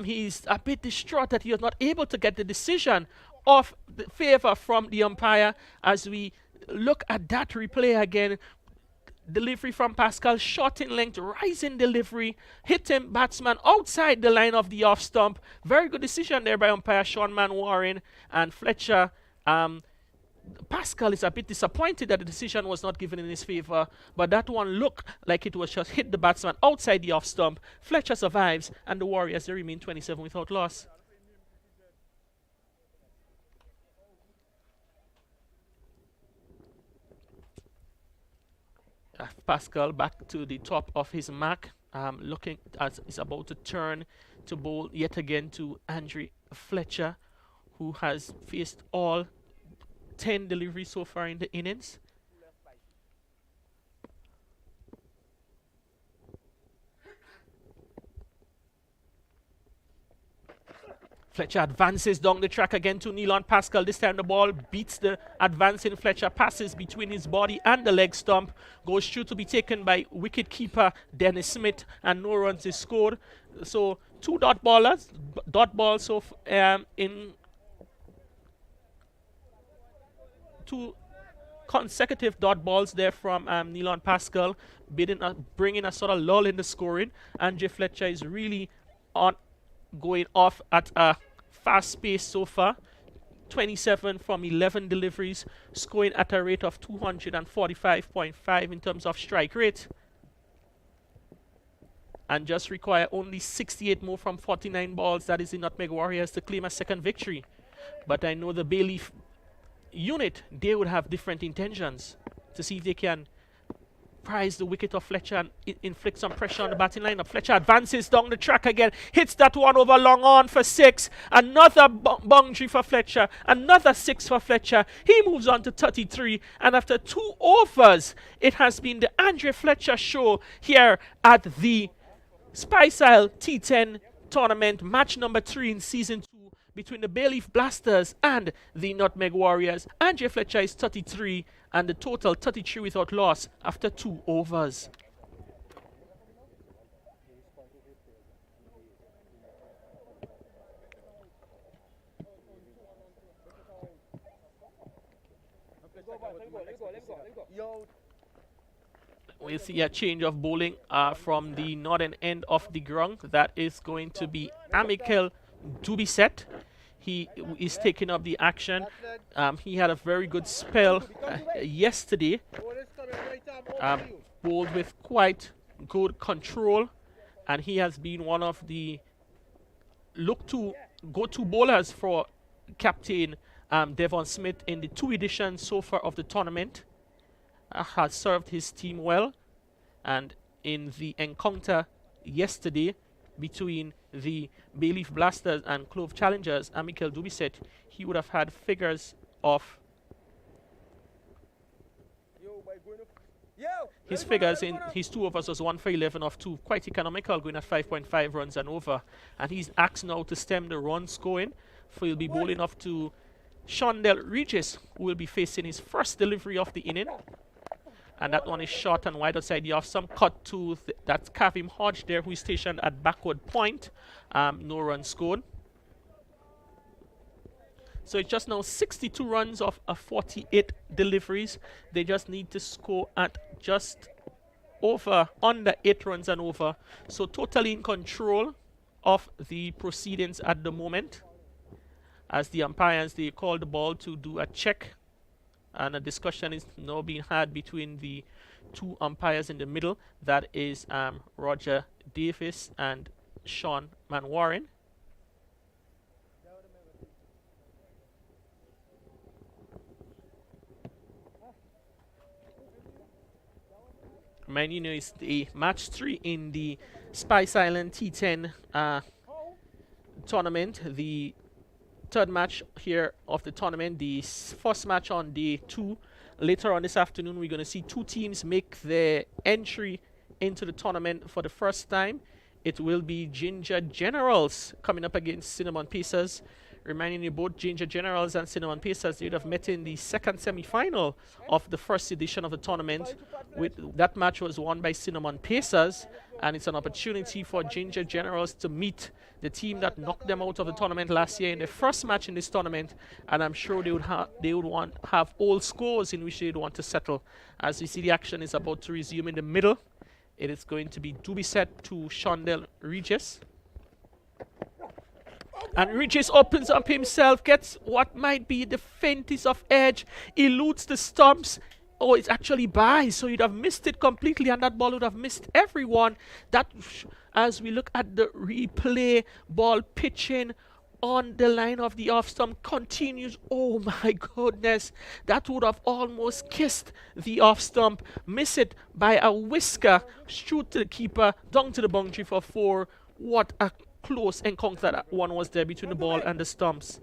He's a bit distraught that he was not able to get the decision of the favor from the umpire. As we look at that replay again, delivery from Pascal, short in length, rising delivery, hitting batsman outside the line of the off stump. Very good decision there by umpire Sean Manwaring. And Fletcher, Pascal is a bit disappointed that the decision was not given in his favor, but that one looked like it was just hit the batsman outside the off stump. Fletcher survives, and the Warriors, they remain 27 without loss. Pascal back to the top of his mark, looking as he's about to turn to bowl yet again to Andre Fletcher, who has faced all 10 deliveries so far in the innings. Fletcher advances down the track again to Neilon Pascal. This time the ball beats the advancing Fletcher, passes between his body and the leg stump, goes through to be taken by wicket keeper Dennis Smith, and no runs is scored. So 2 dot balls so in 2 consecutive dot balls there from Neilon Pascal, bringing a sort of lull in the scoring. Andre Fletcher is really going off at a fast pace so far. 27 from 11 deliveries, scoring at a rate of 245.5 in terms of strike rate, and just require only 68 more from 49 balls. That is the Nutmeg Warriors to claim a second victory. But I know the Bayleaf unit, they would have different intentions to see if they can prize the wicket of Fletcher and inflict some pressure on the batting lineup. Fletcher advances down the track again, hits that one over long on for 6. Another boundary for Fletcher, another 6 for Fletcher. He moves on to 33, and after 2 overs, it has been the Andre Fletcher show here at the Spice Isle T10 tournament, match number 3 in season 2 between the Bayleaf Blasters and the Nutmeg Warriors. Andre Fletcher is 33, and the total 33 without loss after 2 overs. We'll see a change of bowling from the northern end of the ground. That is going to be Amical Dubisset. He is taking up the action. He had a very good spell yesterday, bowled with quite good control, and he has been one of the go-to bowlers for Captain Devon Smith in the 2 editions so far of the tournament. Has served his team well, and in the encounter yesterday between the Bayleaf Blasters and Clove Challengers, Amical Dubisset, he would have had figures of his figures in his 2 overs was 1 for 11 of 2, quite economical, going at 5.5 runs and over. And he's asked now to stem the runs going, for he'll be bowling off to Shondell Regis, who will be facing his first delivery of the inning. And that one is short and wide outside. You have some cut to that's Kavim Hodge there, who is stationed at backward point. No run scored. So it's just now 62 runs of 48 deliveries. They just need to score at just under 8 runs and over. So totally in control of the proceedings at the moment. As the umpires, they call the ball to do a check. And a discussion is now being had between the 2 umpires in the middle. That is Roger Davis and Sean Manwaring. Reminding you, it's the match 3 in the Spice Island T10 tournament. The 3rd match here of the tournament, the first match on day 2. Later on this afternoon, we're going to see 2 teams make their entry into the tournament for the first time. It will be Ginger Generals coming up against Cinnamon Pacers. Reminding you, both Ginger Generals and Cinnamon Pacers, they would have met in the 2nd semi-final of the 1st edition of the tournament. That match was won by Cinnamon Pacers, and it's an opportunity for Ginger Generals to meet the team that knocked them out of the tournament last year in their first match in this tournament. And I'm sure they would have old scores in which they'd want to settle. As we see, the action is about to resume in the middle. It is going to be Dubisset to Shondell Regis. And Regis opens up himself, gets what might be the faintest of edge, eludes the stumps. Oh, it's actually by, so you'd have missed it completely, and that ball would have missed everyone. That, as we look at the replay, ball pitching on the line of the off stump, continues. Oh my goodness, that would have almost kissed the off stump. Miss it by a whisker. Shoot to the keeper, down to the boundary for 4. What a close encounter that one was there between the ball and the stumps.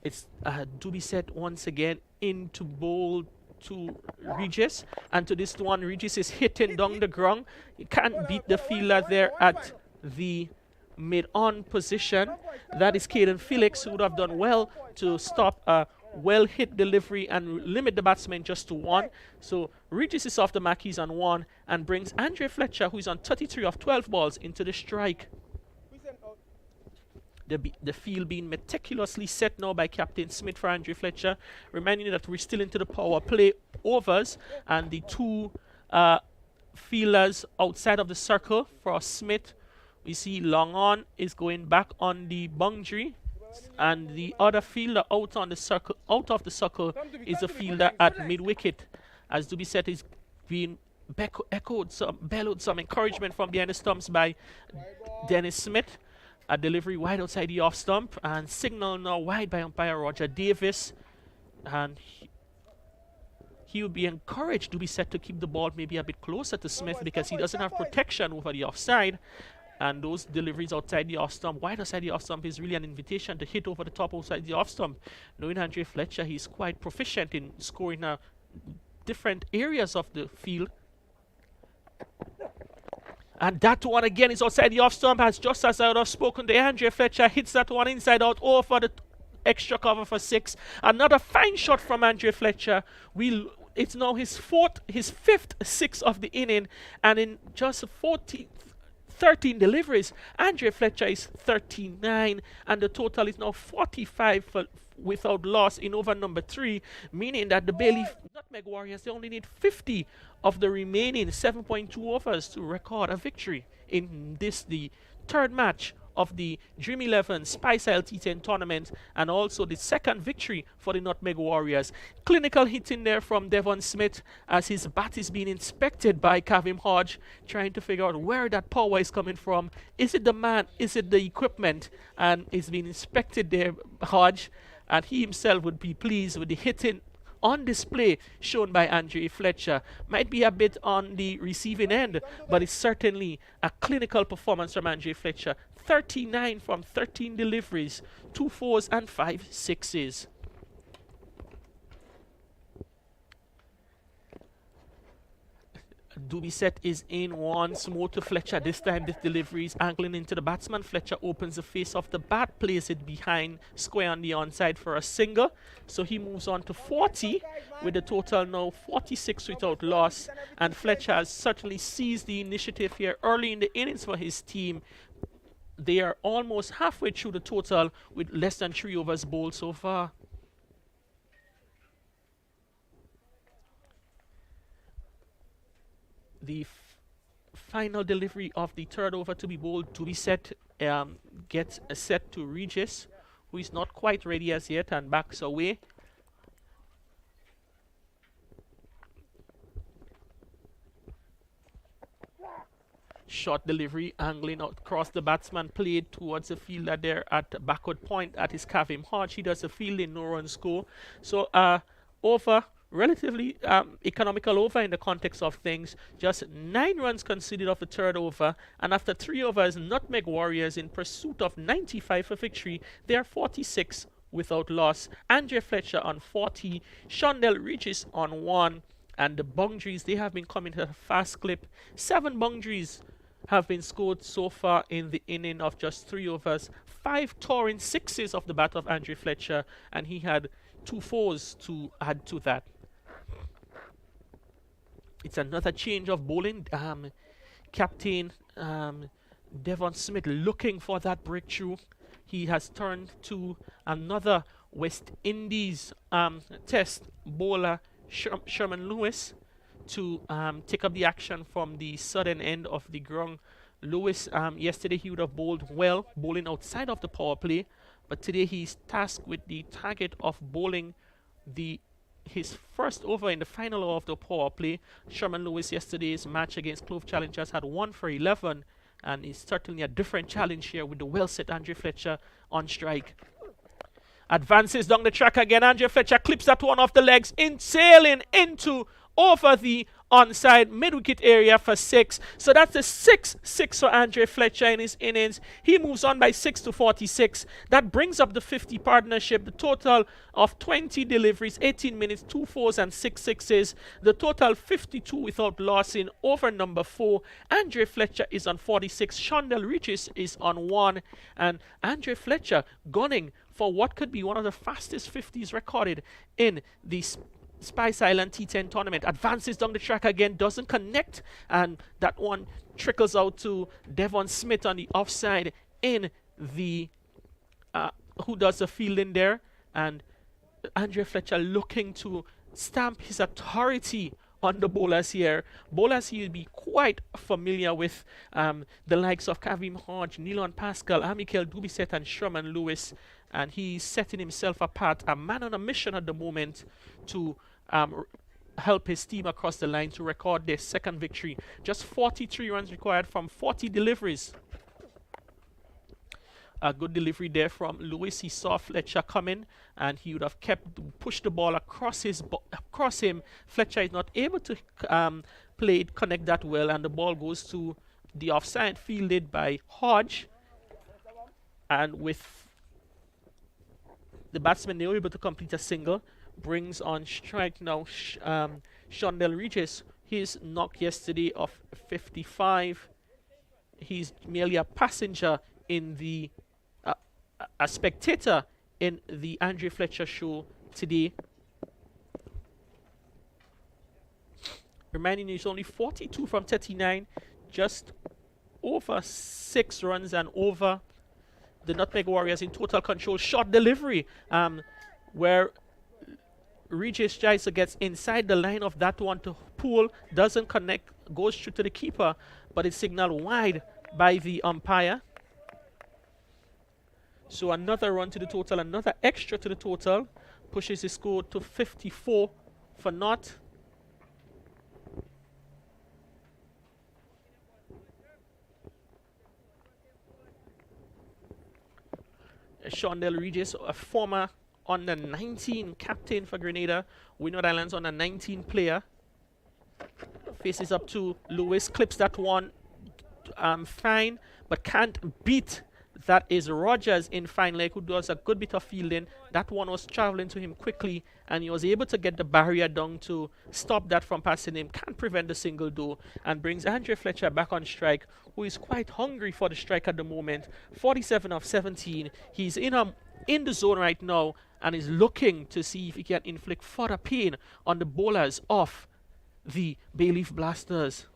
It's Dubisset once again into bowl to Regis, and to this one, Regis is hitting down the ground. He can't beat the fielder there at the mid-on position. That is Caden Felix, who would have done well to stop a well-hit delivery and limit the batsman just to 1. So Regis is off the mark, he's on 1, and brings Andre Fletcher, who is on 33 of 12 balls, into the strike. The field being meticulously set now by Captain Smith for Andre Fletcher, reminding you that we're still into the power play overs, and the 2 fielders outside of the circle for Smith. We see Long On is going back on the boundary, and the other fielder out on the circle, out of the circle, is a fielder at mid wicket. As Dubisset is being bellowed some encouragement from behind the stumps by Dennis Smith. A delivery wide outside the off stump, and signal now wide by umpire Roger Davis, and he would be encouraged to be set to keep the ball maybe a bit closer to Smith, because he doesn't have protection over the offside, and those deliveries outside the off stump, wide outside the off stump, is really an invitation to hit over the top outside the off stump. Knowing Andre Fletcher, he's quite proficient in scoring different areas of the field. And that one again is outside the off stump, as just as I would have spoken, the Andre Fletcher hits that one inside out over the extra cover for 6. Another fine shot from Andre Fletcher. It's now his 5th 6 of the inning, and in just 13 deliveries, Andre Fletcher is 39, and the total is now 45 without loss in over number 3, meaning that the Bayleaf Nutmeg Warriors, they only need 50 of the remaining 7.2 overs to record a victory in this, the 3rd match of the Dream 11 Spice Isle T10 tournament, and also the 2nd victory for the Nutmeg Warriors. Clinical hitting there from Devon Smith, as his bat is being inspected by Kavim Hodge, trying to figure out where that power is coming from. Is it the man? Is it the equipment? And it's being inspected there, Hodge, and he himself would be pleased with the hitting on display shown by Andre Fletcher. Might be a bit on the receiving end, but it's certainly a clinical performance from Andre Fletcher. 39 from 13 deliveries, 2 4s and 5 6s. Dubisset is in once more to Fletcher. This time this delivery is angling into the batsman. Fletcher opens the face of the bat, plays it behind square on the onside for a single. So he moves on to 40 with a total now 46 without loss. And Fletcher has certainly seized the initiative here early in the innings for his team. They are almost halfway through the total with less than 3 overs bowled so far. The final delivery of the 3rd over to be bowled to be set, gets set to Regis, who is not quite ready as yet and backs away. Short delivery, angling out across the batsman, played towards the fielder there at backward point at his Kavim Hodge. He does a fielding, no run score. So over, relatively economical over in the context of things. Just 9 runs conceded off the 3rd over, and after 3 overs, Nutmeg Warriors in pursuit of 95 for victory. They are 46 without loss. Andre Fletcher on 40, Shondell Regis on 1, and the boundaries, they have been coming at a fast clip. 7 boundaries have been scored so far in the inning of just 3 overs. 5 towering 6s off the bat of Andre Fletcher, and he had 2 4s to add to that. It's another change of bowling. Captain Devon Smith looking for that breakthrough. He has turned to another West Indies test bowler, Sherman Lewis, to take up the action from the southern end of the ground. Lewis, yesterday he would have bowled well, bowling outside of the power play, but today he's tasked with the target of bowling his first over in the final over of the power play. Sherman Lewis, yesterday's match against Clove Challengers, had 1 for 11, and it's certainly a different challenge here with the well-set Andre Fletcher on strike. Advances down the track again. Andre Fletcher clips that one off the legs, sailing into over the onside mid-wicket area for 6. So that's the 6-6 for Andre Fletcher in his innings. He moves on by 6 to 46. That brings up the 50 partnership. The total of 20 deliveries, 18 minutes, 2 fours and 6 sixes. The total 52 without loss in over number 4. Andre Fletcher is on 46. Shondell Regis is on 1. And Andre Fletcher gunning for what could be one of the fastest 50s recorded in the Spice Island T10 tournament. Advances down the track again, doesn't connect, and that one trickles out to Devon Smith on the offside in the who does the fielding there, and Andre Fletcher looking to stamp his authority on the bowlers here. Bowlers he will be quite familiar with, the likes of Kavim Hodge, Nilon Pascal, Amikel Dubiset and Sherman Lewis, and he's setting himself apart, a man on a mission at the moment to help his team across the line to record their second victory. Just 43 runs required from 40 deliveries. A good delivery there from Lewis. He saw Fletcher coming, and he would have pushed the ball across him. Fletcher is not able to connect that well, and the ball goes to the offside, fielded by Hodge. And with the batsman, they were able to complete a single. Brings on strike now Shondell Regis. His knock yesterday of 55. He's merely a passenger in the a spectator in the Andre Fletcher show today. Reminding you, he's only 42 from 39, just over 6 runs and over. The Nutmeg Warriors in total control. Short delivery, where Regis tries to get inside the line of that one to pull, doesn't connect, goes through to the keeper, but it's signaled wide by the umpire. So another run to the total, another extra to the total, pushes his score to 54 for naught. Shondell Regis, a former under 19 captain for Grenada, Windward Islands under 19 player, faces up to Lewis, clips that one fine, but can't beat. That is Rogers in fine leg, who does a good bit of fielding. That one was traveling to him quickly, and he was able to get the barrier down to stop that from passing him. Can't prevent the single though, and brings Andre Fletcher back on strike, who is quite hungry for the strike at the moment. 47 of 17. He's in the zone right now and is looking to see if he can inflict further pain on the bowlers of the Bayleaf Blasters.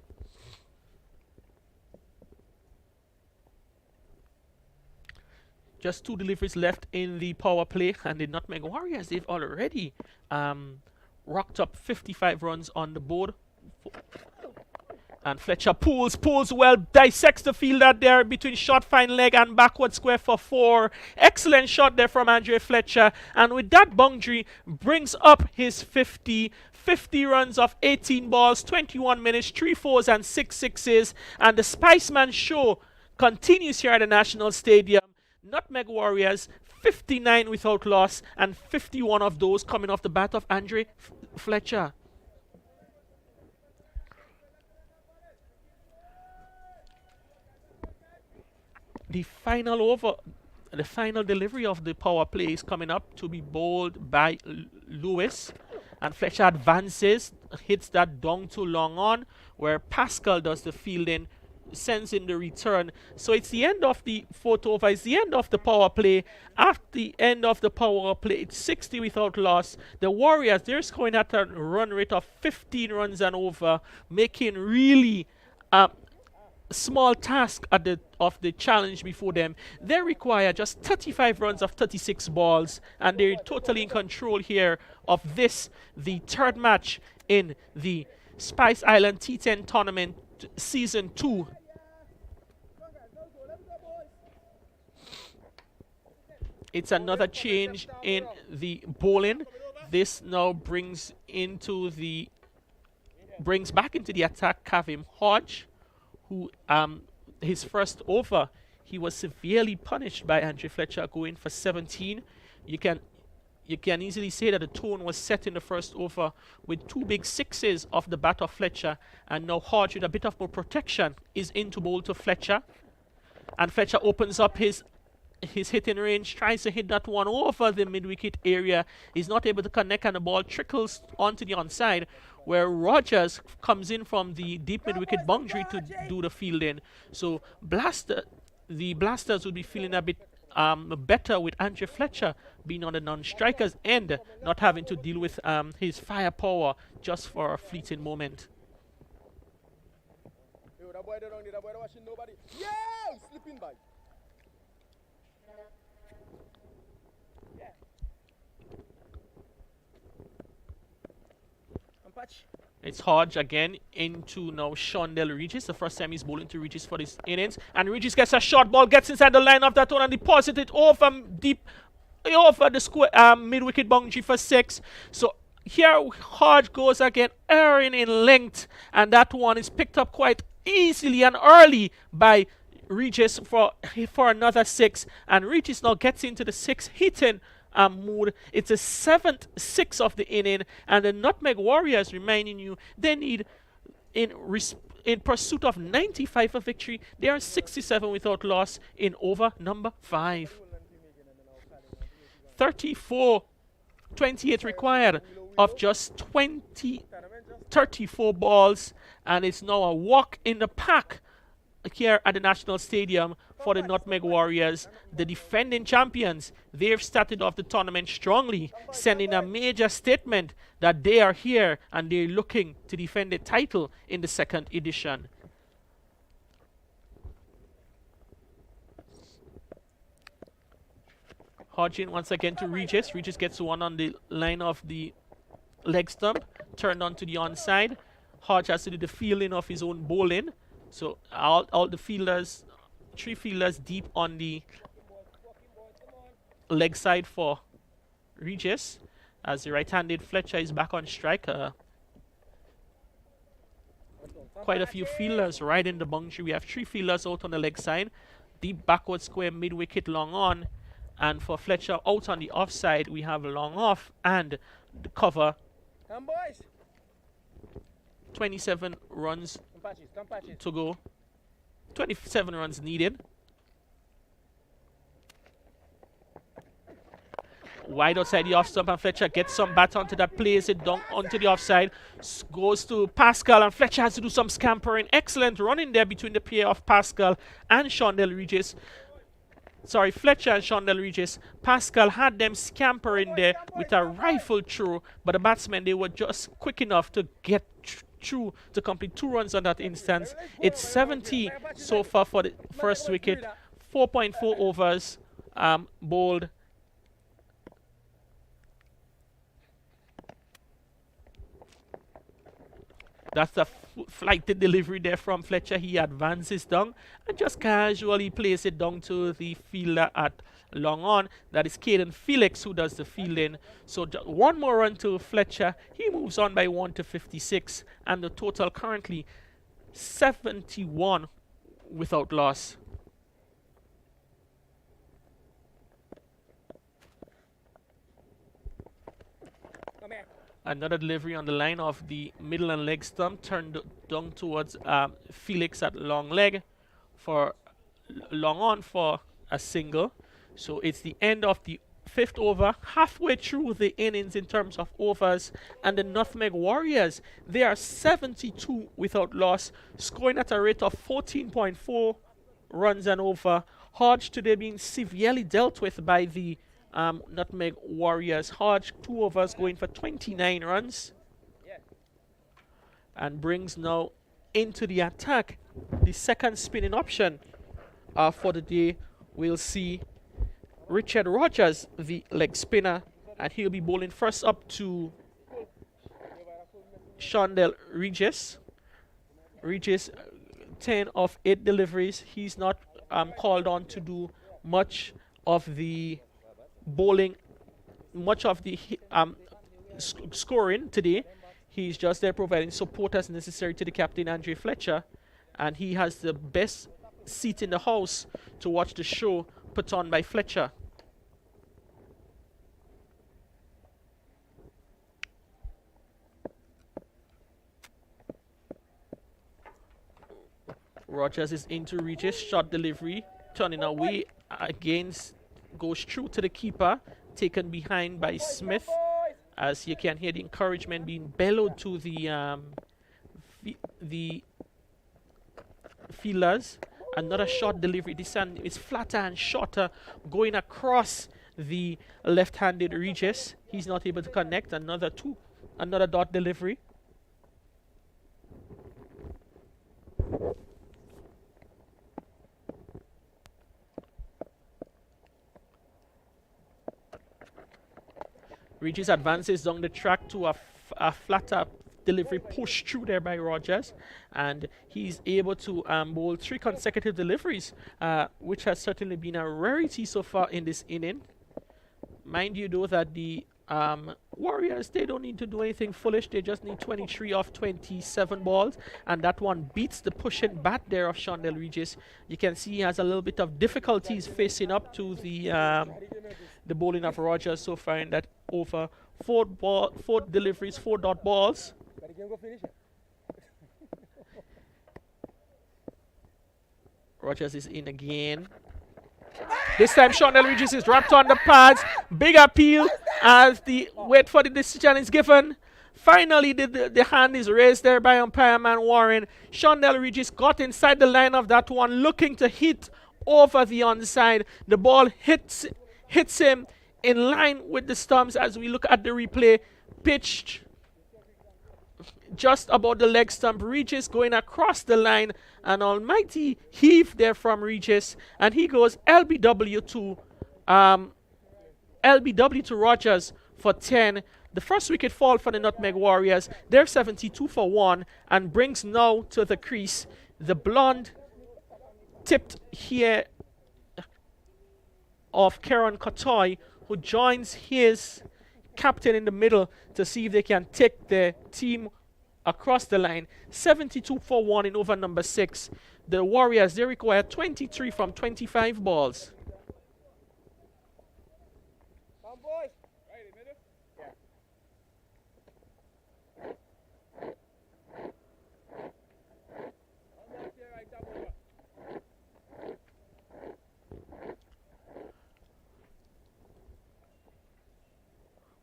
Just 2 deliveries left in the power play, and the Nutmeg Warriors, they've already rocked up 55 runs on the board. And Fletcher pulls well, dissects the fielder there between short fine leg and backward square for 4. Excellent shot there from Andre Fletcher, and with that boundary brings up his 50 runs of 18 balls, 21 minutes, 3 fours and 6 sixes, and the Spiceman show continues here at the National Stadium. Nutmeg Warriors 59 without loss, and 51 of those coming off the bat of Andre Fletcher. The final delivery of the power play is coming up to be bowled by Lewis, and Fletcher advances, hits that down too long on, where Pascal does the fielding, sends in the return. So it's the end of the 4th over, it's the end of the power play. After the end of the power play, it's 60 without loss. The Warriors, they're scoring at a run rate of 15 runs and over, making really small task of the challenge before them. They require just 35 runs of 36 balls, and they're totally in control here of this, the 3rd match in the Spice Island T10 tournament season 2. It's another change in the bowling. This now brings back into the attack Kavim Hodge, who his first over, he was severely punished by Andre Fletcher going for 17. You can easily say that the tone was set in the first over with 2 big sixes off the bat of Fletcher, and now Hodge with a bit of more protection is into bowl to Fletcher, and Fletcher opens up his hitting range, tries to hit that one over the mid-wicket area. He's not able to connect, and the ball trickles onto the onside, where Rogers comes in from the deep mid-wicket boundary to do the fielding. So the Blasters would be feeling a bit better with Andre Fletcher being on the non-striker's end, not having to deal with his firepower just for a fleeting moment. It's Hodge again into now Shondell Regis. The first time he's bowling to Regis for this innings. And Regis gets a short ball, gets inside the line of that one and deposits it over deep over the square mid-wicket boundary for 6. So here Hodge goes again, erring in length. And that one is picked up quite easily and early by Regis for another 6. And Regis now gets into the 6 hitting mood. It's the 7th 6 of the inning, and the Nutmeg Warriors, reminding you, they need in pursuit of 95 for victory. They are 67 without loss in over number 5. 34-28 required of just 34 balls, and it's now a walk in the park here at the National Stadium for the Nutmeg Warriors, the defending champions. They've started off the tournament strongly, sending a major statement that they are here and they're looking to defend the title in the 2nd edition. Hodgin once again to Regis. Regis gets one on the line of the leg stump, turned onto the onside. Hodge has to do the fielding of his own bowling. So all the fielders, 3 fielders deep on the leg side for Regis, as the right-handed Fletcher is back on strike. Quite a few fielders right in the boundary. We have 3 fielders out on the leg side, deep backward square, mid-wicket, long on. And for Fletcher out on the offside, we have long off and the cover. 27 runs to go. 27 runs needed. Wide outside the off stump, and Fletcher gets some bat onto that, plays it down onto the offside. Goes to Pascal, and Fletcher has to do some scampering. Excellent running there between the pair of Pascal and Shondell Regis. Sorry, Fletcher and Shondell Regis. Pascal had them scampering there with a rifle throw, but the batsmen, they were just quick enough to get through to complete 2 runs on that instance. It's 70 so far for the first wicket. 4.4 overs bowled. That's a flighted delivery there from Fletcher. He advances down and just casually plays it down to the fielder at long on. That is Caden Felix who does the fielding. So one more run to Fletcher. He moves on by 1 to 56, and the total currently 71 without loss. Another delivery on the line of the middle and leg stump, turned down towards Felix at long leg for long on for a single. So it's the end of the 5th over, halfway through the innings in terms of overs, and the Nutmeg Warriors, they are 72 without loss, scoring at a rate of 14.4 runs and over. Hodge today being severely dealt with by the Nutmeg Warriors. Hodge 2 overs going for 29 runs, and brings now into the attack the 2nd spinning option for the day. We'll see Richard Rogers, the leg spinner, and he'll be bowling first up to Shondell Regis. Regis, 10 of 8 deliveries. He's not called on to do much of the bowling, much of the scoring today. He's just there providing support as necessary to the captain, Andre Fletcher, and he has the best seat in the house to watch the show put on by Fletcher. Rogers is into Regis, shot delivery, turning away against, goes through to the keeper, taken behind by Smith, as you can hear the encouragement being bellowed to the fielders. Another shot delivery, this one is flatter and shorter, going across the left-handed Regis. He's not able to connect. Another dot delivery. Regis advances down the track to a flatter delivery push through there by Rogers, and he's able to bowl 3 consecutive deliveries, which has certainly been a rarity so far in this inning. Mind you though that the Warriors, they don't need to do anything foolish. They just need 23 off 27 balls, and that one beats the pushing bat there of Shondell Regis. You can see he has a little bit of difficulties facing up to the bowling of Rogers so far in that over. 4 deliveries, 4 dot balls. Rogers is in again. This time Shondell Regis is wrapped on the pads. Big appeal as the wait for the decision is given. Finally, the hand is raised there by umpire man Warren. Shondell Regis got inside the line of that one, looking to hit over the onside. The ball hits him in line with the stumps as we look at the replay. Pitched just about the leg stump. Regis going across the line. An almighty heave there from Regis, and he goes LBW to Rogers for 10. The first wicket fall for the Nutmeg Warriors. They're 72 for 1 and brings now to the crease the blonde tipped here of Kieran Kotoy, who joins his captain in the middle to see if they can take the team across the line. 72 for 1 in over number 6. The Warriors, they require 23 from 25 balls.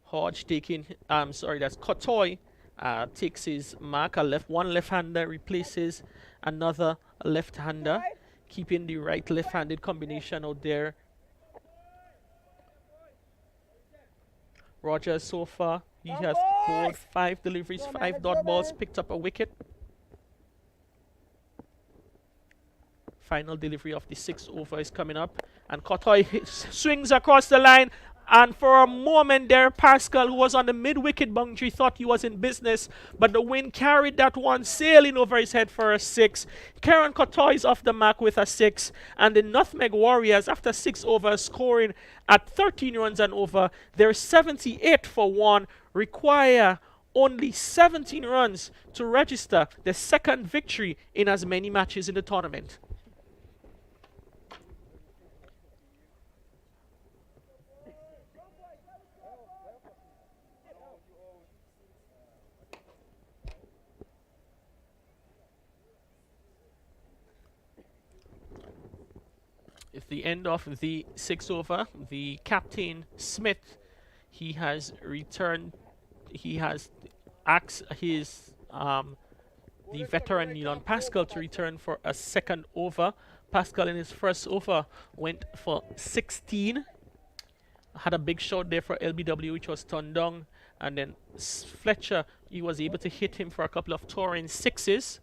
Hodge taking, that's Kotoy. Takes his mark. One left-hander replaces another left-hander, keeping the right-left-handed combination out there. Rogers so far, he has bowled 5 deliveries, 5 dot balls, picked up a wicket. Final delivery of the 6th over is coming up, and Kotoy swings across the line. And for a moment there, Pascal, who was on the mid-wicket boundary, thought he was in business, but the wind carried that one sailing over his head for a 6. Kieran Kotoy is off the mark with a 6, and the Nutmeg Warriors, after 6 overs, scoring at 13 runs and over. They're 78 for 1, require only 17 runs to register the 2nd victory in as many matches in the tournament. At the end of the 6th over, the captain Smith, he has returned. He has asked his the veteran Neilon Pascal to return for a 2nd over. Pascal in his first over went for 16. Had a big shot there for LBW, which was turned down, and then Fletcher, he was able to hit him for a couple of touring 6s.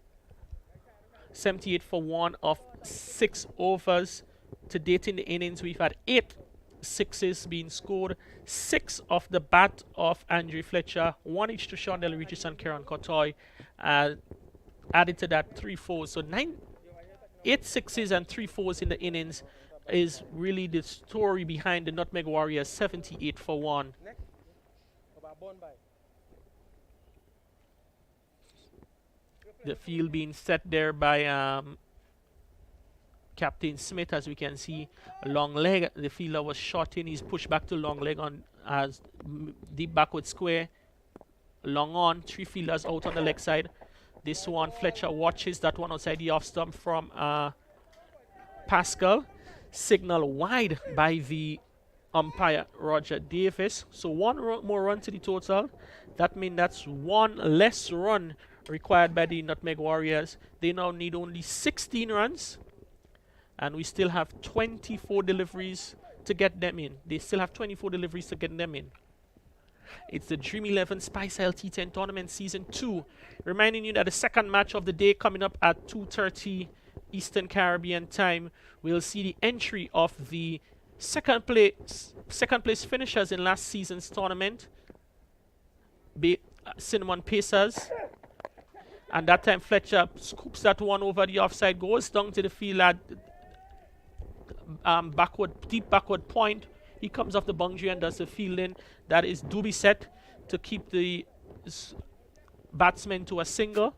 78 for 1 of 6 overs. To date in the innings, we've had 8 6s being scored, 6 off the bat of Andrew Fletcher, 1 each to Shondell Regis and Kieran Kotoy. Added to that 3 4s, so 8 6s and 3 4s in the innings is really the story behind the Nutmeg Warriors 78 for 1. The field being set there by Captain Smith, as we can see, long leg. The fielder was shot in. He's pushed back to long leg on as deep backward square. Long on, 3 fielders out on the leg side. This one, Fletcher watches that one outside the off stump from Pascal. Signal wide by the umpire Roger Davis. So one more run to the total. That means that's one less run required by the Nutmeg Warriors. They now need only 16 runs. And we still have 24 deliveries to get them in. They still have 24 deliveries to get them in. It's the Dream 11 Spice Isle T10 Tournament Season 2. Reminding you that the second match of the day coming up at 2:30 Eastern Caribbean time. We'll see the entry of the second place finishers in last season's tournament. Cinnamon Pacers. And that time Fletcher scoops that one over the offside, goes down to the field at deep backward point. He comes off the boundary and does the fielding. That is Doobie set to keep the batsman to a single.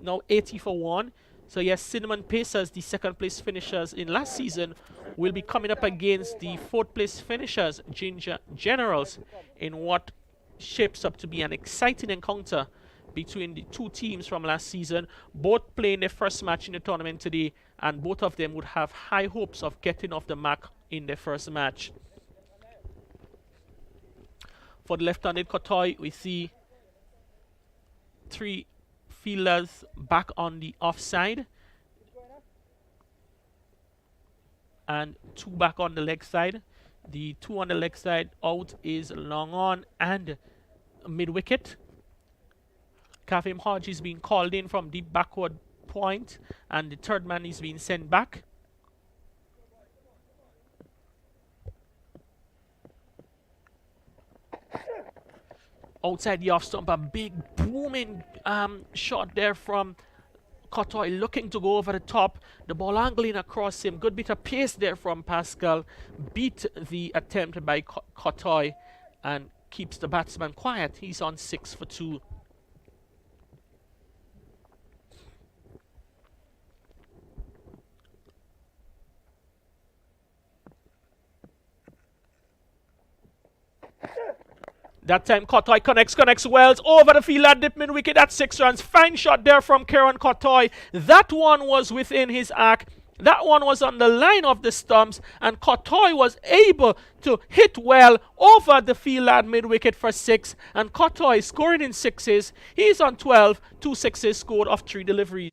Now 80 for 1. So yes, Cinnamon Pacers, the second place finishers in last season, will be coming up against the fourth place finishers, Ginger Generals, in what shapes up to be an exciting encounter between the two teams from last season, both playing their first match in the tournament today, and both of them would have high hopes of getting off the mark in their first match. For the left-handed Kotoy, we see 3 fielders back on the offside and 2 back on the leg side. The 2 on the leg side out is long on and mid-wicket. Kavim Hodge is being called in from deep backward point, and the third man is being sent back. Outside the off stump, a big booming shot there from Kotoy, looking to go over the top. The ball angling across him. Good bit of pace there from Pascal. Beat the attempt by Kotoy and keeps the batsman quiet. He's on 6 for 2. That time Kotoy connects Wells over the field at dip mid wicket at 6 runs. Fine shot there from Kieran Kotoy. That one was within his arc. That one was on the line of the stumps, and Kotoy was able to hit well over the field at mid wicket for 6. And Kotoy scoring in 6s. He's on 12, 2 6s scored off 3 deliveries.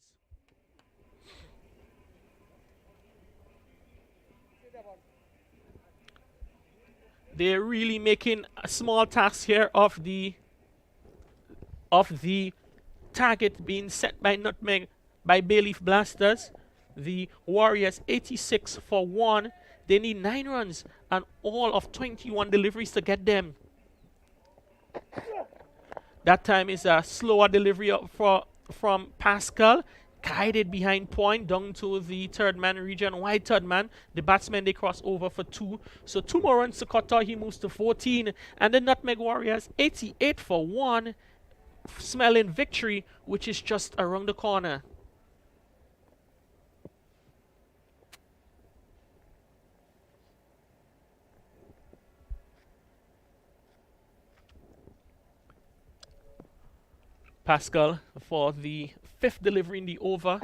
They're really making a small task here of the target being set by Nutmeg, by Bayleaf Blasters. The Warriors 86 for 1. They need 9 runs and all of 21 deliveries to get them. That time is a slower delivery from Pascal. Guided behind point down to the third man region, wide third man. The batsmen, they cross over for 2. So 2 more runs to Kotoy. He moves to 14. And the Nutmeg Warriors 88 for 1. Smelling victory, which is just around the corner. Pascal for the 5th delivery in the over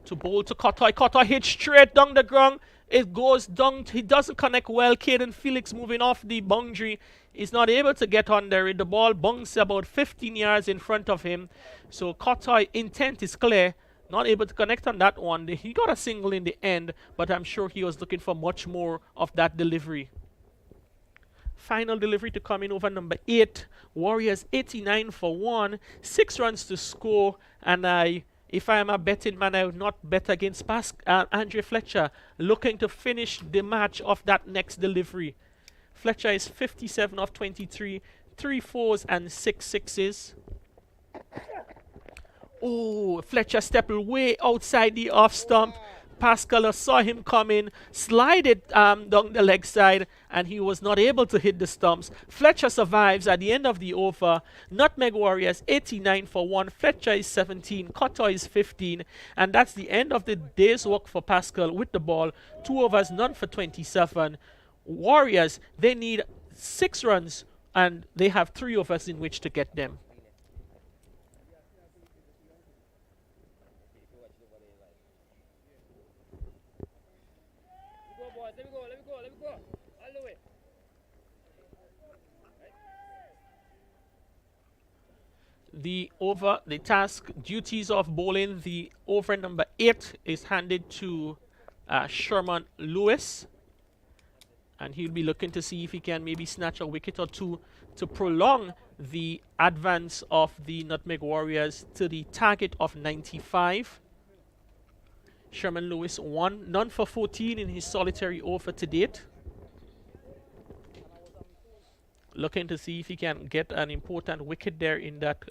to bowl to Kotoy. Kotoy hits straight down the ground. It goes down. He doesn't connect well. Caden Felix moving off the boundary is not able to get under it. The ball bunks about 15 yards in front of him. So Kotoy intent is clear. Not able to connect on that one. He got a single in the end, but I'm sure he was looking for much more of that delivery. Final delivery to come in over number 8. Warriors 89 for 1. 6 runs to score. And if I am a betting man, I would not bet against Andre Fletcher, looking to finish the match of that next delivery. Fletcher is 57 of 23. 3 4s and 6 6s. Oh, Fletcher stepped way outside the off stump. Pascal saw him coming, slide it down the leg side, and he was not able to hit the stumps. Fletcher survives at the end of the over. Nutmeg Warriors 89 for 1. Fletcher is 17. Koto is 15. And that's the end of the day's work for Pascal with the ball. 2 overs, none for 27. Warriors, they need 6 runs, and they have 3 overs in which to get them. The task duties of bowling, the over number 8 is handed to Sherman Lewis, and he'll be looking to see if he can maybe snatch a wicket or 2 to prolong the advance of the Nutmeg Warriors to the target of 95. Sherman Lewis none for 14 in his solitary over to date. Looking to see if he can get an important wicket there in that,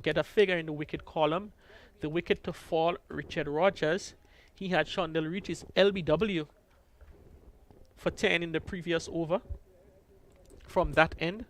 get a figure in the wicket column. The wicket to fall, Richard Rogers. He had Shondell reach his LBW for 10 in the previous over from that end.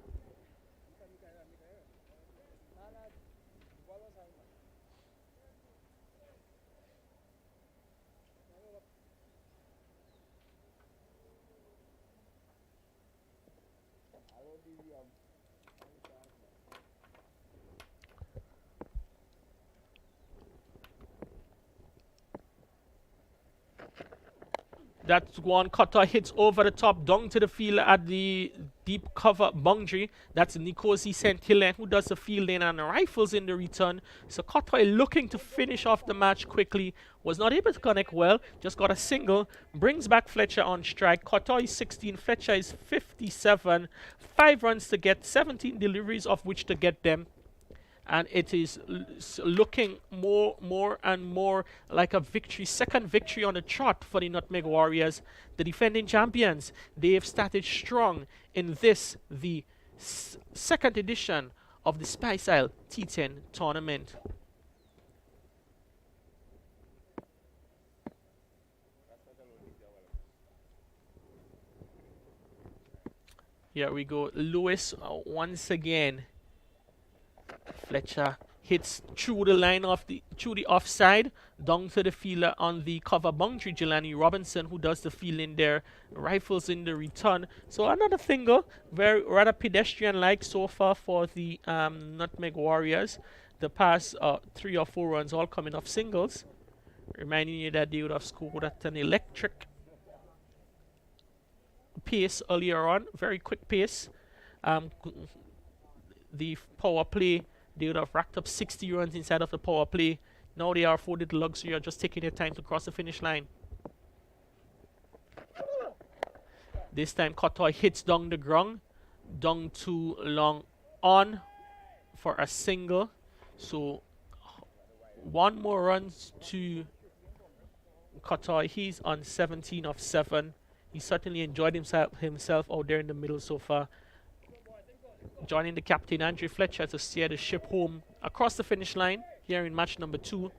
That's one cutter hits over the top, down to the field at the deep cover boundary. That's Nikosi St. Hilaire who does the fielding and rifles in the return. So Kotoy looking to finish off the match quickly. Was not able to connect well, just got a single. Brings back Fletcher on strike. Kotoy is 16, Fletcher is 57. 5 runs to get, 17 deliveries of which to get them. And it is looking more and more like a victory, second victory on the trot for the Nutmeg Warriors, the defending champions. They have started strong in this, the second edition of the Spice Isle T10 tournament. Here we go, Lewis once again. Fletcher hits through the line of through the offside, down to the fielder on the cover boundary, Jelani Robinson, who does the fielding there, rifles in the return. So another finger, very rather pedestrian-like so far for the Nutmeg Warriors. The past 3 or 4 runs all coming off singles, reminding you that they would have scored at an electric pace earlier on, very quick pace. The power play, they would have racked up 60 runs inside of the power play. Now they are afforded the luxury of just taking their time to cross the finish line. This time Kotoy hits down the ground, down too long on for a single. So 1 more runs to Kotoy. He's on 17 of 7. He certainly enjoyed himself out there in the middle so far. Joining the captain Andre Fletcher to steer the ship home across the finish line here in match number 2.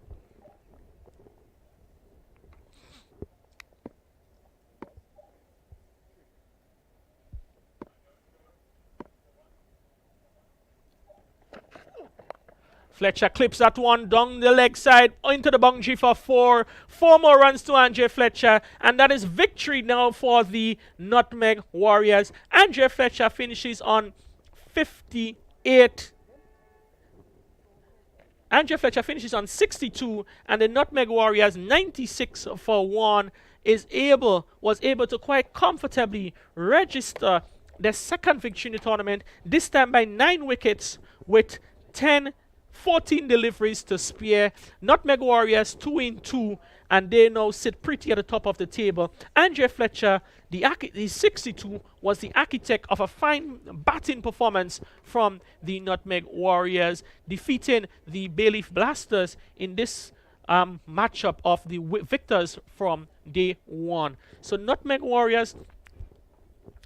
Fletcher clips that one down the leg side into the boundary for 4. 4 more runs to Andre Fletcher, and that is victory now for the Nutmeg Warriors. Andre Fletcher finishes on 58. Andre Fletcher finishes on 62, and the Nutmeg Warriors 96 for 1 was able to quite comfortably register their second victory in the tournament, this time by 9 wickets with 14 deliveries to spare. Nutmeg Warriors 2-2, and they now sit pretty at the top of the table. Andre Fletcher, the 62, was the architect of a fine batting performance from the Nutmeg Warriors, defeating the Bayleaf Blasters in this matchup of the victors from day 1. So Nutmeg Warriors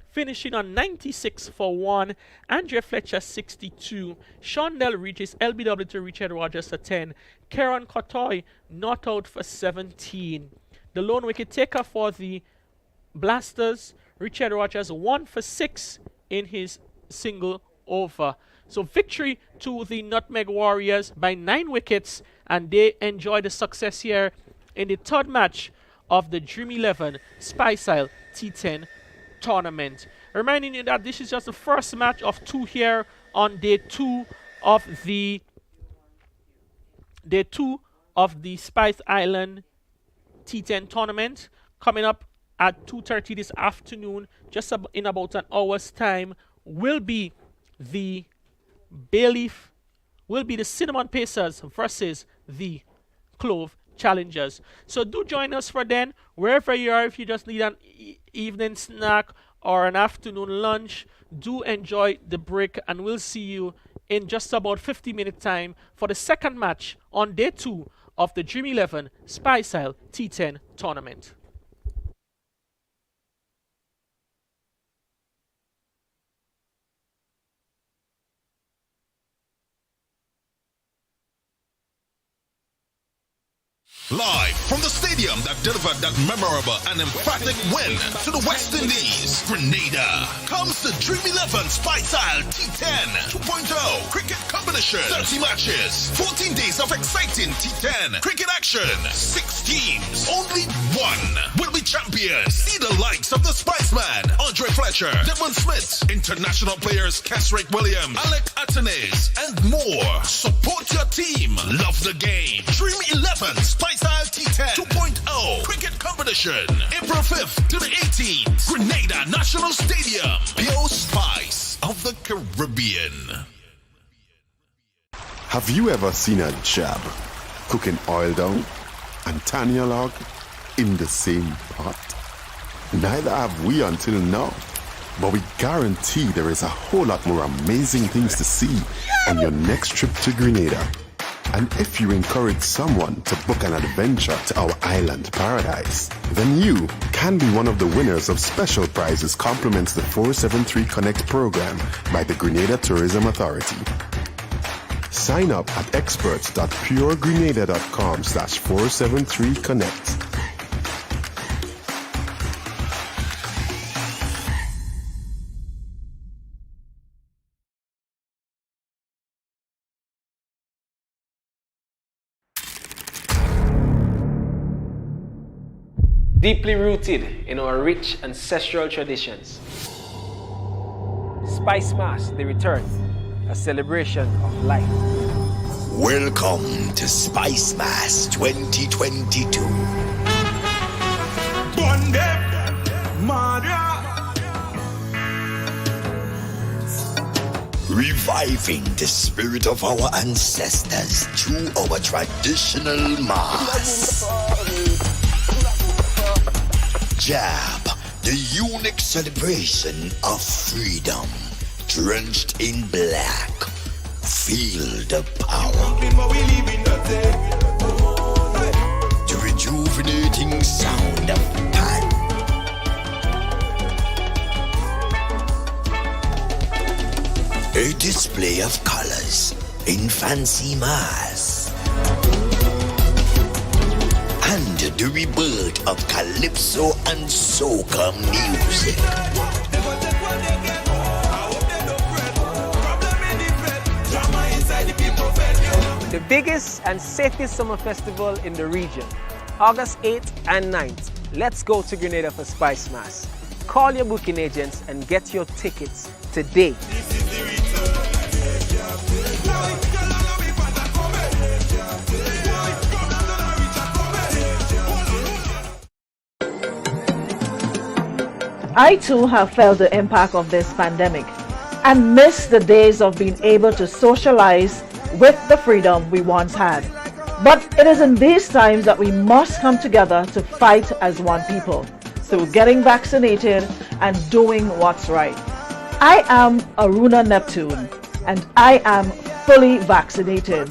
finishing on 96 for 1. Andre Fletcher 62. Shondell reaches LBW to Richard Rogers for 10. Kieran Kotoy not out for 17. the lone wicket taker for the Blasters, Richard Rogers, 1 for 6 in his single over. So victory to the Nutmeg Warriors by 9 wickets, and they enjoy the success here in the third match of the Dream 11 Spice Isle T10 tournament. Reminding you that this is just the first match of 2 here on day 2 of the Spice Island T10 tournament. Coming up at 2:30 this afternoon, just in about an hour's time, will be the Bayleaf, will be the Cinnamon Pacers versus the Clove Challengers. So do join us for then, wherever you are. If you just need an evening snack or an afternoon lunch, do enjoy the break, and we'll see you in just about 50-minute time for the second match on day 2 of the Dream 11 Spice Isle T10 tournament. Live from the stadium that delivered that memorable and emphatic win to the West Indies, Grenada, comes the Dream 11 Spice Isle T10 2.0 cricket competition. 30 matches, 14 days of exciting T10 cricket action. 6 teams, only one will be champions. See the likes of the Spiceman, Andre Fletcher, Devon Smith, international players Kesrick Williams, Alec Atenes, and more. Support your team. Love the game. Dream 11 Spice Isle T10 2.0 cricket competition, April 5th to the 18th, Grenada National Stadium. Pure spice of the Caribbean. Have you ever seen a jab cooking oil down and Tanya log in the same pot? Neither have we until now, but we guarantee there is a whole lot more amazing things to see on your next trip to Grenada. And if you encourage someone to book an adventure to our island paradise, then you can be one of the winners of special prizes compliments the 473 Connect program by the Grenada Tourism Authority. Sign up at experts.puregrenada.com/473connect. Deeply rooted in our rich ancestral traditions. Spice Mass, the return, a celebration of life. Welcome to Spice Mass 2022. Reviving the spirit of our ancestors through our traditional mass. Jab, the unique celebration of freedom, drenched in black. Feel the power. The rejuvenating sound of pan. A display of colors in fancy mass. And the rebirth of calypso and soca music. The biggest and safest summer festival in the region, August 8th and 9th. Let's go to Grenada for Spice Mass. Call your booking agents and get your tickets today. I too have felt the impact of this pandemic and miss the days of being able to socialize with the freedom we once had. But it is in these times that we must come together to fight as one people through getting vaccinated and doing what's right. I am Aruna Neptune and I am fully vaccinated.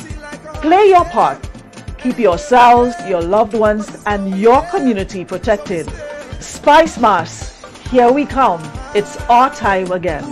Play your part. Keep yourselves, your loved ones, and your community protected. Spice Mass, here we come. It's our time again.